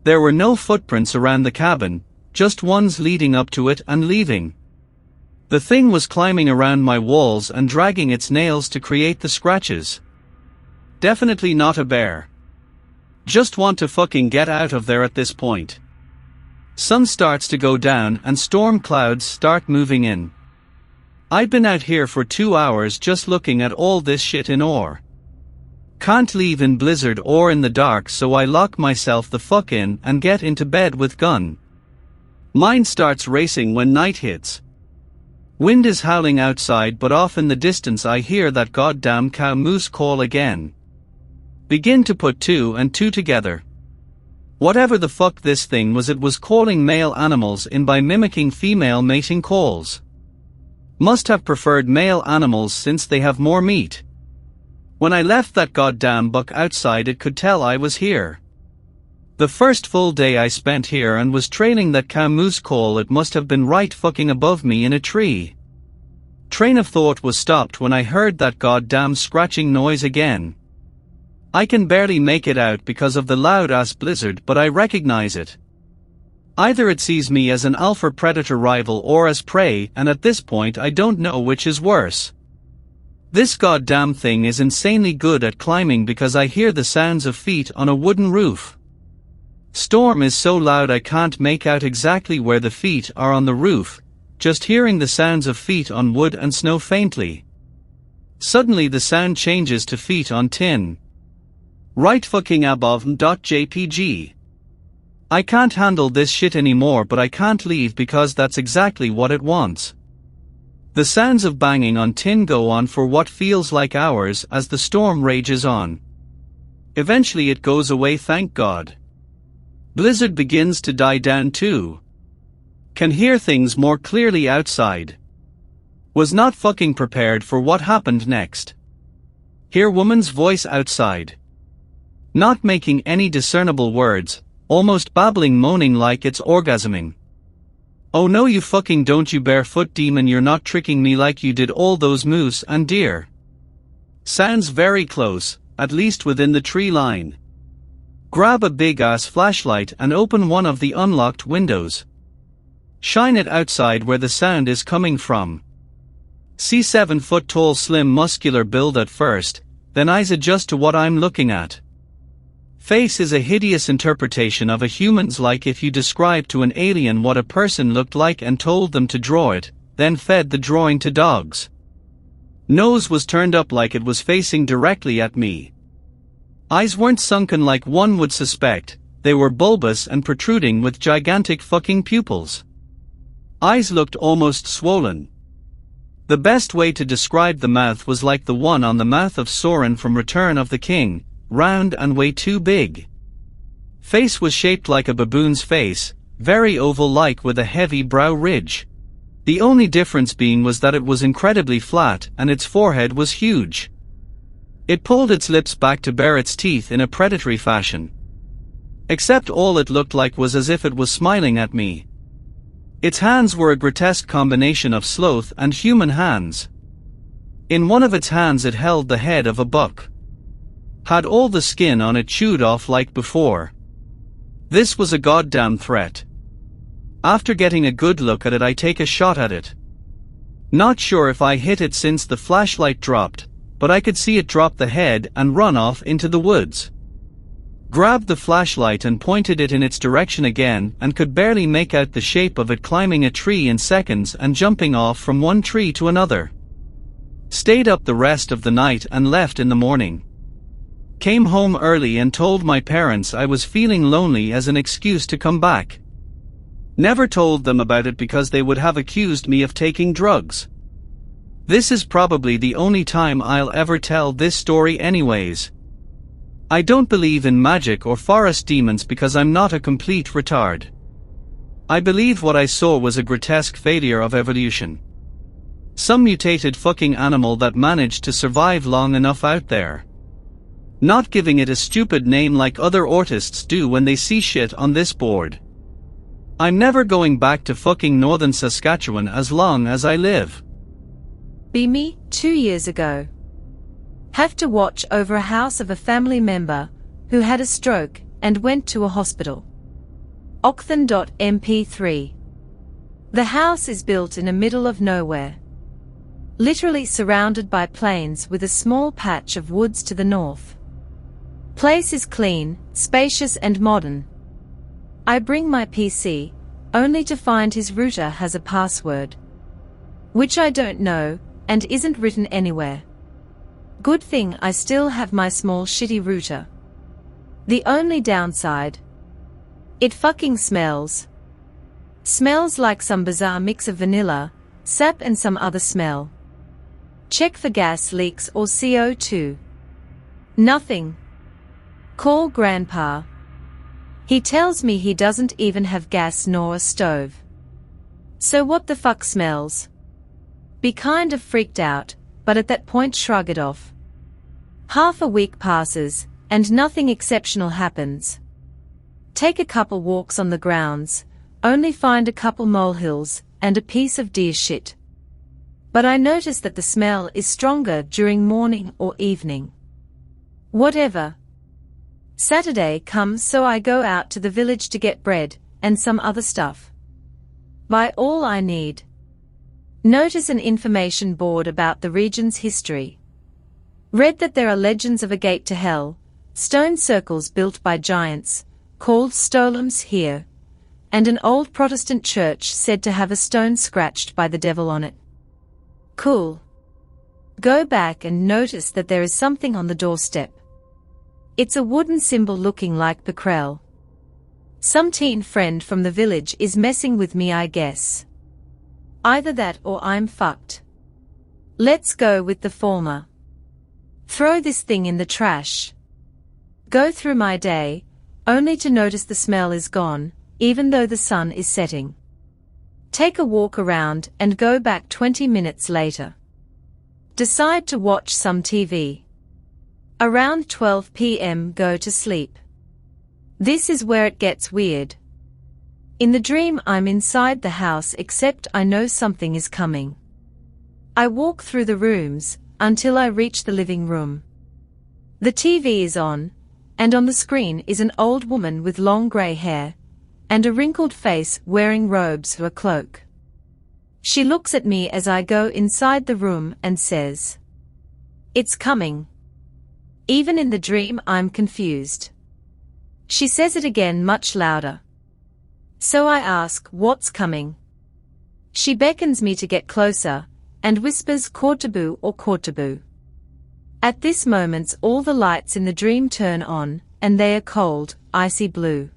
There were no footprints around the cabin, just ones leading up to it and leaving. The thing was climbing around my walls and dragging its nails to create the scratches. Definitely not a bear. Just want to fucking get out of there at this point. Sun starts to go down and storm clouds start moving in. I've been out here for 2 hours just looking at all this shit in awe. Can't leave in blizzard or in the dark, so I lock myself the fuck in and get into bed with gun. Mind starts racing when night hits. Wind is howling outside but off in the distance I hear that goddamn cow moose call again. Begin to put 2 and 2 together. Whatever the fuck this thing was, it was calling male animals in by mimicking female mating calls. Must have preferred male animals since they have more meat. When I left that goddamn buck outside it could tell I was here. The first full day I spent here and was trailing that cow moose call, it must have been right fucking above me in a tree. Train of thought was stopped when I heard that goddamn scratching noise again. I can barely make it out because of the loud-ass blizzard, but I recognize it. Either it sees me as an alpha predator rival or as prey, and at this point I don't know which is worse. This goddamn thing is insanely good at climbing because I hear the sounds of feet on a wooden roof. Storm is so loud I can't make out exactly where the feet are on the roof, just hearing the sounds of feet on wood and snow faintly. Suddenly the sound changes to feet on tin. Right fucking above.jpg. I can't handle this shit anymore, but I can't leave because that's exactly what it wants. The sounds of banging on tin go on for what feels like hours as the storm rages on. Eventually it goes away, thank God. Blizzard begins to die down too. Can hear things more clearly outside. Was not fucking prepared for what happened next. Hear woman's voice outside. Not making any discernible words, almost babbling, moaning like it's orgasming. Oh no, you fucking don't, you barefoot demon, you're not tricking me like you did all those moose and deer. Sounds very close, at least within the tree line. Grab a big ass flashlight and open one of the unlocked windows. Shine it outside where the sound is coming from. See 7 foot tall, slim, muscular build at first, then eyes adjust to what I'm looking at. Face is a hideous interpretation of a human's, like if you described to an alien what a person looked like and told them to draw it, then fed the drawing to dogs. Nose was turned up like it was facing directly at me. Eyes weren't sunken like one would suspect, they were bulbous and protruding with gigantic fucking pupils. Eyes looked almost swollen. The best way to describe the mouth was like the one on the mouth of Sauron from Return of the King, round and way too big. Face was shaped like a baboon's face, very oval-like with a heavy brow ridge. The only difference being was that it was incredibly flat and its forehead was huge. It pulled its lips back to bare its teeth in a predatory fashion. Except all it looked like was as if it was smiling at me. Its hands were a grotesque combination of sloth and human hands. In one of its hands it held the head of a buck. Had all the skin on it chewed off like before. This was a goddamn threat. After getting a good look at it, I take a shot at it. Not sure if I hit it since the flashlight dropped, but I could see it drop the head and run off into the woods. Grabbed the flashlight and pointed it in its direction again, and could barely make out the shape of it climbing a tree in seconds and jumping off from one tree to another. Stayed up the rest of the night and left in the morning. Came home early and told my parents I was feeling lonely as an excuse to come back. Never told them about it because they would have accused me of taking drugs. This is probably the only time I'll ever tell this story anyways. I don't believe in magic or forest demons because I'm not a complete retard. I believe what I saw was a grotesque failure of evolution. Some mutated fucking animal that managed to survive long enough out there. Not giving it a stupid name like other artists do when they see shit on this board. I'm never going back to fucking northern Saskatchewan as long as I live. Be me, 2 years ago. Have to watch over a house of a family member who had a stroke and went to a hospital. Octhan.mp3. The house is built in the middle of nowhere. Literally surrounded by plains with a small patch of woods to the north. Place is clean, spacious and modern. I bring my PC, only to find his router has a password. Which I don't know, and isn't written anywhere. Good thing I still have my small shitty router. The only downside. It fucking smells. Smells like some bizarre mix of vanilla, sap and some other smell. Check for gas leaks or CO2. Nothing. Call Grandpa. He tells me he doesn't even have gas nor a stove. So what the fuck smells? Be kind of freaked out, but at that point shrug it off. Half a week passes, and nothing exceptional happens. Take a couple walks on the grounds, only find a couple molehills and a piece of deer shit. But I notice that the smell is stronger during morning or evening. Whatever. Saturday comes, so I go out to the village to get bread and some other stuff. Buy all I need. Notice an information board about the region's history. Read that there are legends of a gate to hell, stone circles built by giants, called stolems here, and an old Protestant church said to have a stone scratched by the devil on it. Cool. Go back and notice that there is something on the doorstep. It's a wooden symbol looking like pickerel. Some teen friend from the village is messing with me, I guess. Either that or I'm fucked. Let's go with the former. Throw this thing in the trash. Go through my day, only to notice the smell is gone, even though the sun is setting. Take a walk around and go back 20 minutes later. Decide to watch some TV. Around 12 p.m. go to sleep. This is where it gets weird. In the dream I'm inside the house, except I know something is coming. I walk through the rooms until I reach the living room. The TV is on, and on the screen is an old woman with long grey hair and a wrinkled face wearing robes or a cloak. She looks at me as I go inside the room and says, "It's coming." Even in the dream I'm confused. She says it again much louder. So I ask, "What's coming?" She beckons me to get closer and whispers "Cortaboo" or "Cortaboo." At this moment all the lights in the dream turn on, and they are cold, icy blue.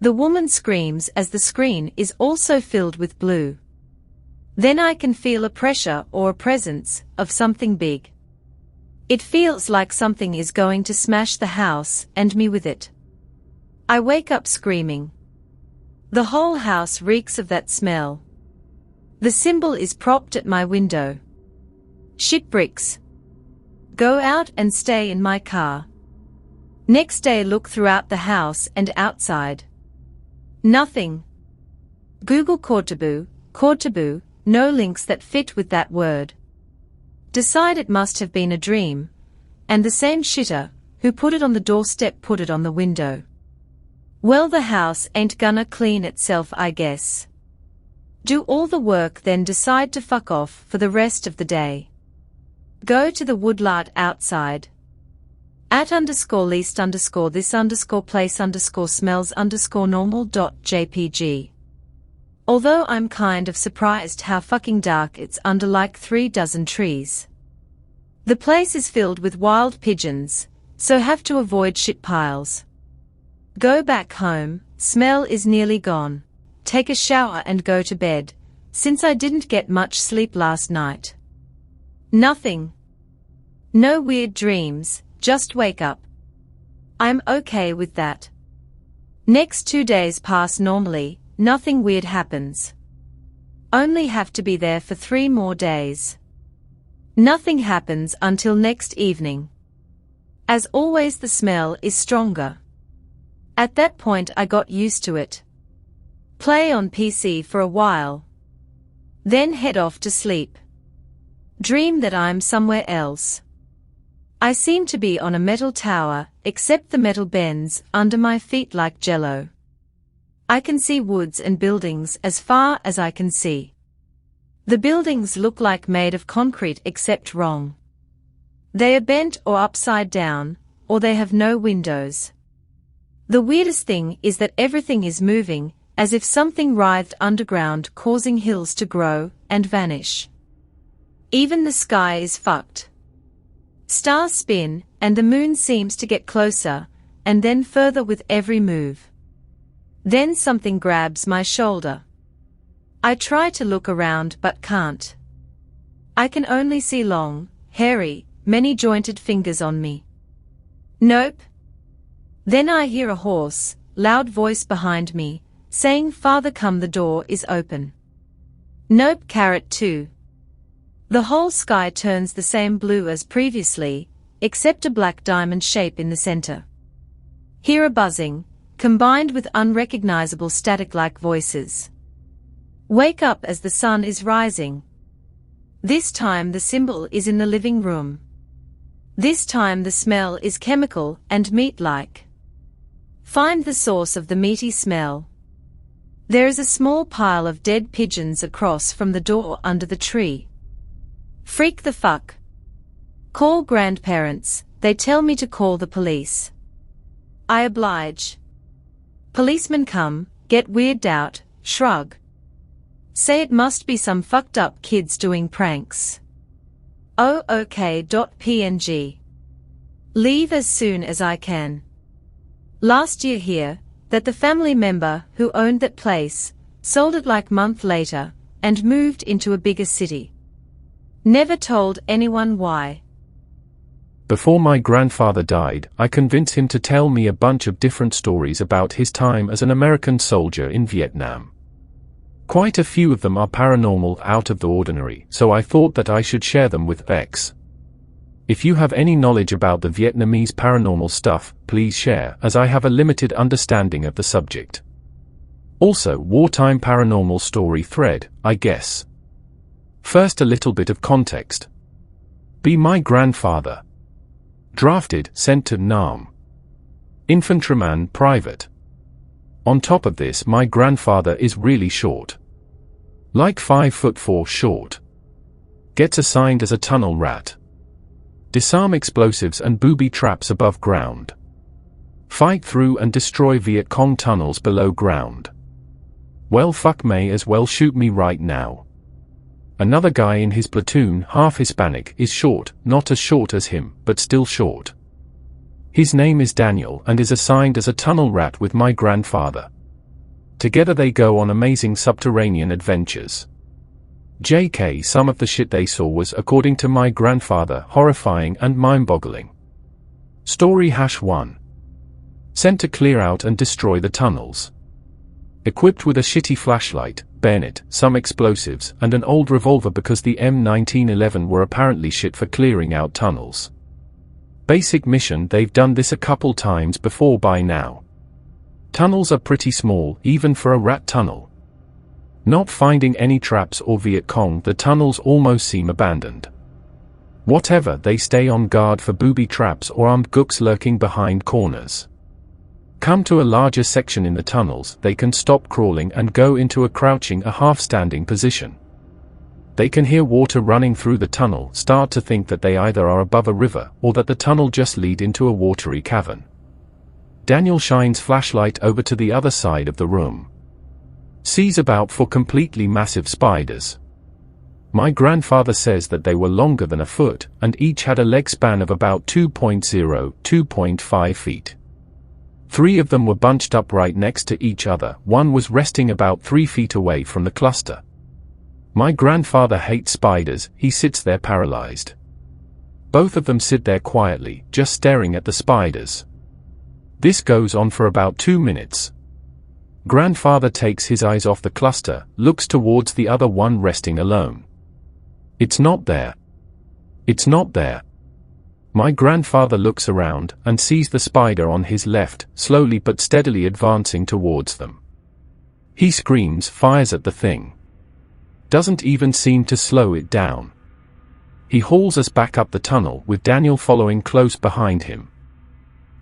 The woman screams as the screen is also filled with blue. Then I can feel a pressure or a presence of something big. It feels like something is going to smash the house and me with it. I wake up screaming. The whole house reeks of that smell. The symbol is propped at my window. Shit bricks. Go out and stay in my car. Next day look throughout the house and outside. Nothing. Google Cortaboo, Cortaboo, no links that fit with that word. Decide it must have been a dream, and the same shitter who put it on the doorstep put it on the window. Well, the house ain't gonna clean itself, I guess. Do all the work, then decide to fuck off for the rest of the day. Go to the woodlot outside. @_least_place_smells_normal.jpg. Although I'm kind of surprised how fucking dark it's under like 3 dozen trees. The place is filled with wild pigeons, so have to avoid shit piles. Go back home, smell is nearly gone. Take a shower and go to bed, since I didn't get much sleep last night. Nothing. No weird dreams, just wake up. I'm okay with that. Next 2 days pass normally, nothing weird happens. Only have to be there for 3 more days. Nothing happens until next evening. As always, the smell is stronger. At that point I got used to it. Play on PC for a while. Then head off to sleep. Dream that I'm somewhere else. I seem to be on a metal tower, except the metal bends under my feet like jello. I can see woods and buildings as far as I can see. The buildings look like made of concrete except wrong. They are bent or upside down, or they have no windows. The weirdest thing is that everything is moving, as if something writhed underground, causing hills to grow and vanish. Even the sky is fucked. Stars spin, and the moon seems to get closer, and then further with every move. Then something grabs my shoulder. I try to look around but can't. I can only see long, hairy, many-jointed fingers on me. Nope. Then I hear a hoarse, loud voice behind me, saying, "Father, come, the door is open." Nope, carrot too. The whole sky turns the same blue as previously, except a black diamond shape in the center. Hear a buzzing, combined with unrecognizable static-like voices. Wake up as the sun is rising. This time the symbol is in the living room. This time the smell is chemical and meat-like. Find the source of the meaty smell. There is a small pile of dead pigeons across from the door under the tree. Freak the fuck. Call grandparents, they tell me to call the police. I oblige. Policemen come, get weirded out, shrug. Say it must be some fucked up kids doing pranks. Oh okay.png. Leave as soon as I can. Last year here, that the family member who owned that place, sold it like month later, and moved into a bigger city. Never told anyone why. Before my grandfather died, I convinced him to tell me a bunch of different stories about his time as an American soldier in Vietnam. Quite a few of them are paranormal, out of the ordinary, so I thought that I should share them with Bex. If you have any knowledge about the Vietnamese paranormal stuff, please share, as I have a limited understanding of the subject. Also, wartime paranormal story thread, I guess. First, a little bit of context. Be my grandfather. Drafted, sent to Nam. Infantryman, private. On top of this, my grandfather is really short. Like 5'4" short. Gets assigned as a tunnel rat. Disarm explosives and booby traps above ground. Fight through and destroy Viet Cong tunnels below ground. Well, fuck, may as well shoot me right now. Another guy in his platoon, half Hispanic, is short, not as short as him, but still short. His name is Daniel and is assigned as a tunnel rat with my grandfather. Together they go on amazing subterranean adventures. JK, some of the shit they saw was, according to my grandfather, horrifying and mind-boggling. Story #1. Sent to clear out and destroy the tunnels. Equipped with a shitty flashlight, bayonet, some explosives, and an old revolver because the M1911 were apparently shit for clearing out tunnels. Basic mission, they've done this a couple times before by now. Tunnels are pretty small, even for a rat tunnel. Not finding any traps or Viet Cong, the tunnels almost seem abandoned. Whatever, they stay on guard for booby traps or armed gooks lurking behind corners. Come to a larger section in the tunnels, they can stop crawling and go into a crouching, a half-standing position. They can hear water running through the tunnel, start to think that they either are above a river, or that the tunnel just lead into a watery cavern. Daniel shines flashlight over to the other side of the room. Sees about for completely massive spiders. My grandfather says that they were longer than a foot, and each had a leg span of about 2.5 feet. 3 of them were bunched up right next to each other, one was resting about 3 feet away from the cluster. My grandfather hates spiders, he sits there paralyzed. Both of them sit there quietly, just staring at the spiders. This goes on for about 2 minutes. Grandfather takes his eyes off the cluster, looks towards the other one resting alone. It's not there. It's not there. My grandfather looks around and sees the spider on his left, slowly but steadily advancing towards them. He screams, fires at the thing. Doesn't even seem to slow it down. He hauls us back up the tunnel, with Daniel following close behind him.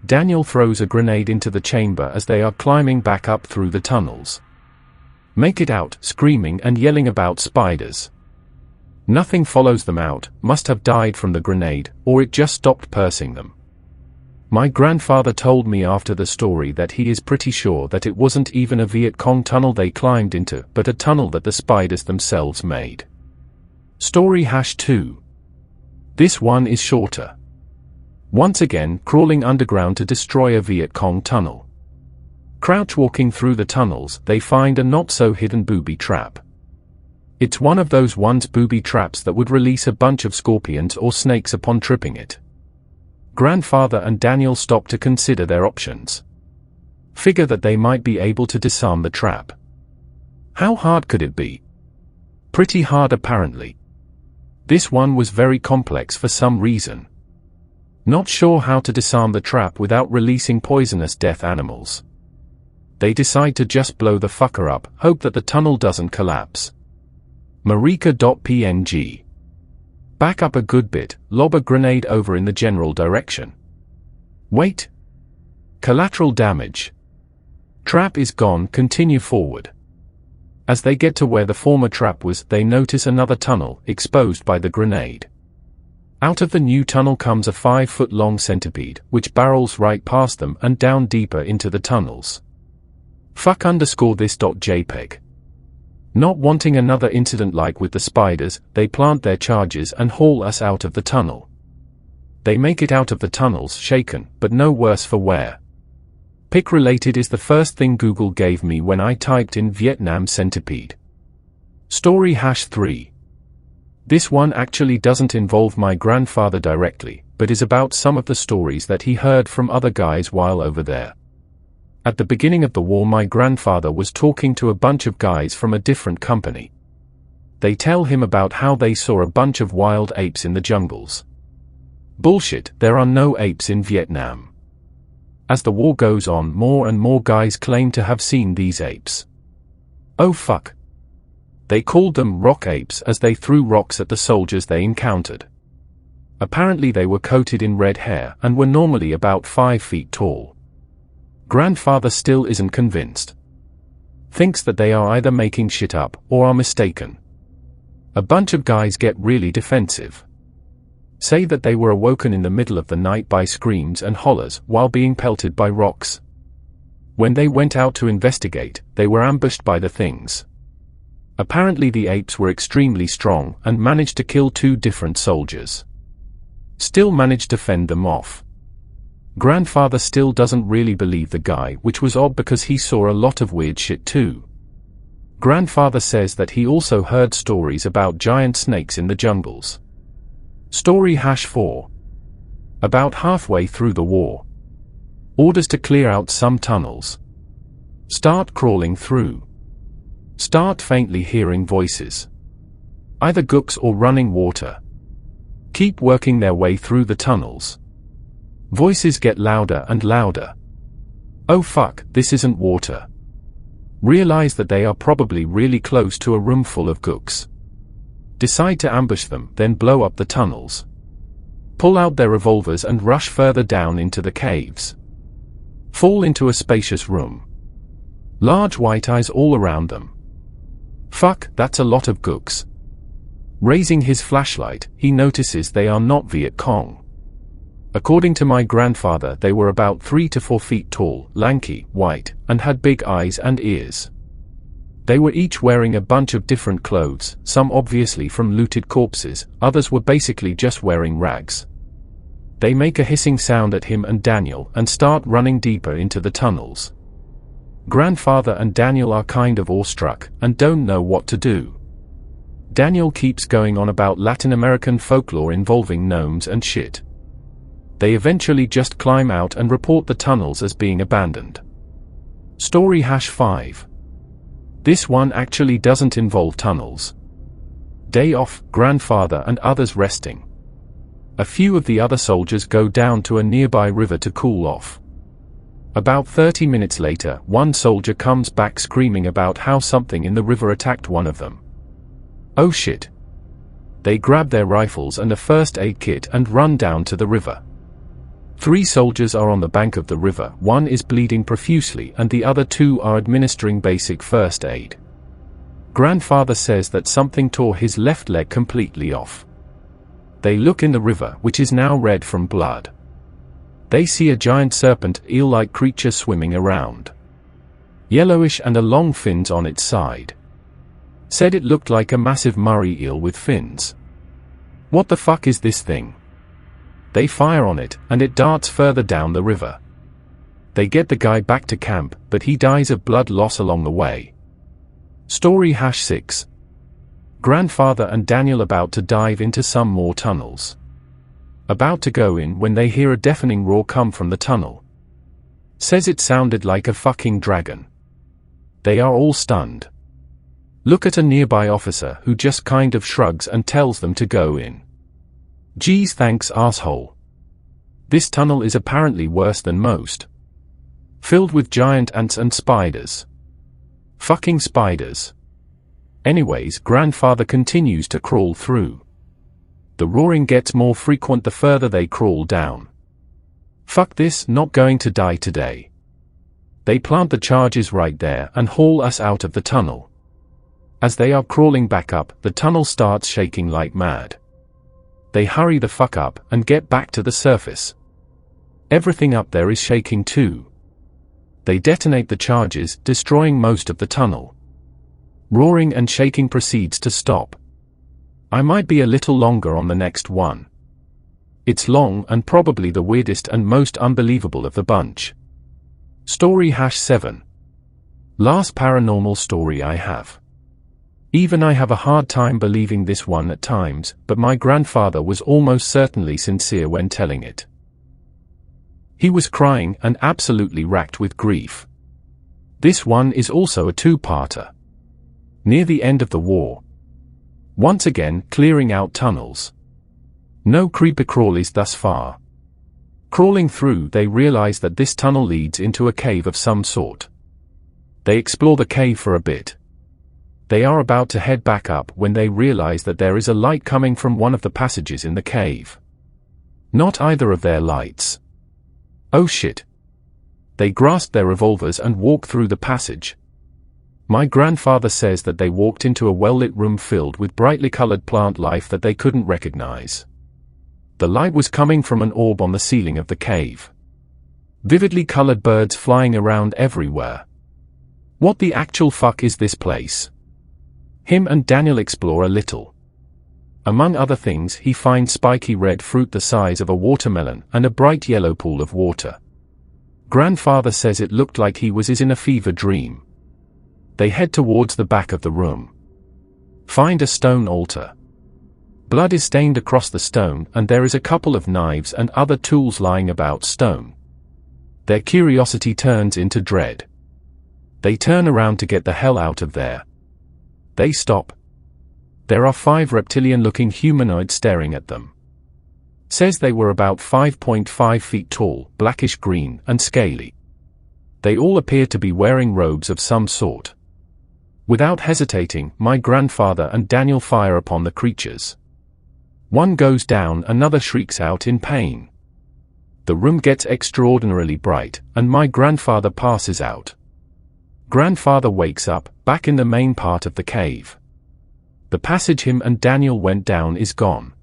Daniel throws a grenade into the chamber as they are climbing back up through the tunnels. Make it out, screaming and yelling about spiders. Nothing follows them out, must have died from the grenade, or it just stopped pursuing them. My grandfather told me after the story that he is pretty sure that it wasn't even a Viet Cong tunnel they climbed into, but a tunnel that the spiders themselves made. Story #2. This one is shorter. Once again, crawling underground to destroy a Viet Cong tunnel. Crouch walking through the tunnels, they find a not-so-hidden booby trap. It's one of those booby traps that would release a bunch of scorpions or snakes upon tripping it. Grandfather and Daniel stop to consider their options. Figure that they might be able to disarm the trap. How hard could it be? Pretty hard apparently. This one was very complex for some reason. Not sure how to disarm the trap without releasing poisonous death animals. They decide to just blow the fucker up, hope that the tunnel doesn't collapse. Marika.png. Back up a good bit, lob a grenade over in the general direction. Wait. Collateral damage. Trap is gone, continue forward. As they get to where the former trap was, they notice another tunnel, exposed by the grenade. Out of the new tunnel comes a 5-foot-long centipede, which barrels right past them and down deeper into the tunnels. Fuck_this.jpg. Not wanting another incident like with the spiders, they plant their charges and haul us out of the tunnel. They make it out of the tunnels shaken, but no worse for wear. Pic related is the first thing Google gave me when I typed in Vietnam centipede. Story #3. This one actually doesn't involve my grandfather directly, but is about some of the stories that he heard from other guys while over there. At the beginning of the war, my grandfather was talking to a bunch of guys from a different company. They tell him about how they saw a bunch of wild apes in the jungles. Bullshit, there are no apes in Vietnam. As the war goes on, more and more guys claim to have seen these apes. Oh fuck. They called them rock apes as they threw rocks at the soldiers they encountered. Apparently they were coated in red hair and were normally about 5 feet tall. Grandfather still isn't convinced. Thinks that they are either making shit up or are mistaken. A bunch of guys get really defensive. Say that they were awoken in the middle of the night by screams and hollers while being pelted by rocks. When they went out to investigate, they were ambushed by the things. Apparently the apes were extremely strong and managed to kill 2 different soldiers. Still managed to fend them off. Grandfather still doesn't really believe the guy, which was odd because he saw a lot of weird shit too. Grandfather says that he also heard stories about giant snakes in the jungles. Story #4. About halfway through the war. Orders to clear out some tunnels. Start crawling through. Start faintly hearing voices. Either gooks or running water. Keep working their way through the tunnels. Voices get louder and louder. Oh fuck, this isn't water. Realize that they are probably really close to a room full of gooks. Decide to ambush them, then blow up the tunnels. Pull out their revolvers and rush further down into the caves. Fall into a spacious room. Large white eyes all around them. Fuck, that's a lot of gooks. Raising his flashlight, he notices they are not Viet Cong. According to my grandfather, they were about 3 to 4 feet tall, lanky, white, and had big eyes and ears. They were each wearing a bunch of different clothes, some obviously from looted corpses, others were basically just wearing rags. They make a hissing sound at him and Daniel and start running deeper into the tunnels. Grandfather and Daniel are kind of awestruck and don't know what to do. Daniel keeps going on about Latin American folklore involving gnomes and shit. They eventually just climb out and report the tunnels as being abandoned. Story #5. This one actually doesn't involve tunnels. Day off, grandfather and others resting. A few of the other soldiers go down to a nearby river to cool off. About 30 minutes later, one soldier comes back screaming about how something in the river attacked one of them. Oh shit. They grab their rifles and a first aid kit and run down to the river. 3 soldiers are on the bank of the river, one is bleeding profusely and the other 2 are administering basic first aid. Grandfather says that something tore his left leg completely off. They look in the river, which is now red from blood. They see a giant serpent, eel-like creature swimming around. Yellowish and a long fins on its side. Said it looked like a massive Murray eel with fins. What the fuck is this thing? They fire on it, and it darts further down the river. They get the guy back to camp, but he dies of blood loss along the way. Story #6. Grandfather and Daniel about to dive into some more tunnels. About to go in when they hear a deafening roar come from the tunnel. Says it sounded like a fucking dragon. They are all stunned. Look at a nearby officer who just kind of shrugs and tells them to go in. Geez, thanks asshole. This tunnel is apparently worse than most. Filled with giant ants and spiders. Fucking spiders. Anyways, grandfather continues to crawl through. The roaring gets more frequent the further they crawl down. Fuck this, not going to die today. They plant the charges right there and haul us out of the tunnel. As they are crawling back up, the tunnel starts shaking like mad. They hurry the fuck up and get back to the surface. Everything up there is shaking too. They detonate the charges, destroying most of the tunnel. Roaring and shaking proceeds to stop. I might be a little longer on the next one. It's long and probably the weirdest and most unbelievable of the bunch. Story #7. Last paranormal story I have. Even I have a hard time believing this one at times, but my grandfather was almost certainly sincere when telling it. He was crying and absolutely racked with grief. This one is also a two-parter. Near the end of the war. Once again, clearing out tunnels. No creeper crawlies thus far. Crawling through, they realize that this tunnel leads into a cave of some sort. They explore the cave for a bit. They are about to head back up when they realize that there is a light coming from one of the passages in the cave. Not either of their lights. Oh shit. They grasp their revolvers and walk through the passage. My grandfather says that they walked into a well-lit room filled with brightly colored plant life that they couldn't recognize. The light was coming from an orb on the ceiling of the cave. Vividly colored birds flying around everywhere. What the actual fuck is this place? Him and Daniel explore a little. Among other things, he finds spiky red fruit the size of a watermelon and a bright yellow pool of water. Grandfather says it looked like he was in a fever dream. They head towards the back of the room. Find a stone altar. Blood is stained across the stone and there is a couple of knives and other tools lying about stone. Their curiosity turns into dread. They turn around to get the hell out of there. They stop. There are 5 reptilian-looking humanoids staring at them. Says they were about 5.5 feet tall, blackish green, and scaly. They all appear to be wearing robes of some sort. Without hesitating, my grandfather and Daniel fire upon the creatures. One goes down, another shrieks out in pain. The room gets extraordinarily bright, and my grandfather passes out. Grandfather wakes up, back in the main part of the cave. The passage him and Daniel went down is gone.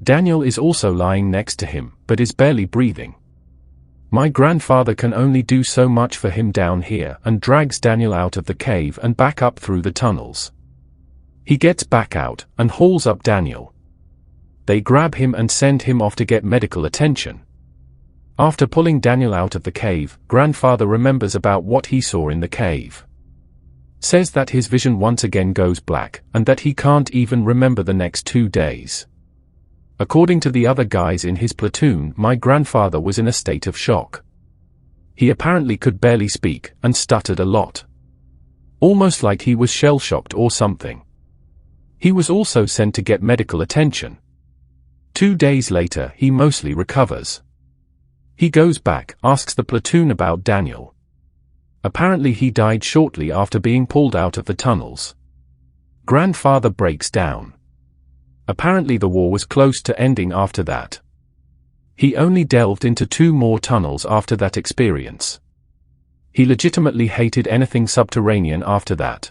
Daniel is also lying next to him, but is barely breathing. My grandfather can only do so much for him down here and drags Daniel out of the cave and back up through the tunnels. He gets back out and hauls up Daniel. They grab him and send him off to get medical attention. After pulling Daniel out of the cave, grandfather remembers about what he saw in the cave. Says that his vision once again goes black, and that he can't even remember the next 2 days. According to the other guys in his platoon, my grandfather was in a state of shock. He apparently could barely speak, and stuttered a lot. Almost like he was shell-shocked or something. He was also sent to get medical attention. 2 days later, he mostly recovers. He goes back, asks the platoon about Daniel. Apparently he died shortly after being pulled out of the tunnels. Grandfather breaks down. Apparently the war was close to ending after that. He only delved into 2 more tunnels after that experience. He legitimately hated anything subterranean after that.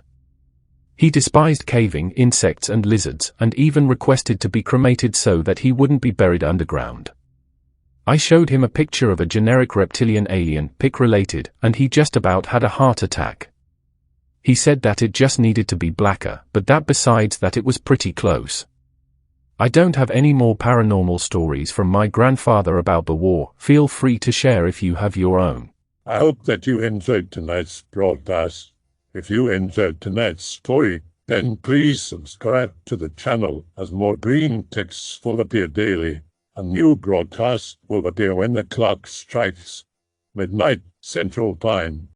He despised caving, insects and lizards, and even requested to be cremated so that he wouldn't be buried underground. I showed him a picture of a generic reptilian alien, pic-related, and he just about had a heart attack. He said that it just needed to be blacker, but that besides that it was pretty close. I don't have any more paranormal stories from my grandfather about the war. Feel free to share if you have your own. I hope that you enjoyed tonight's broadcast. If you enjoyed tonight's story, then please subscribe to the channel as more Greentexts will appear daily. A new broadcast will appear when the clock strikes midnight Central Time.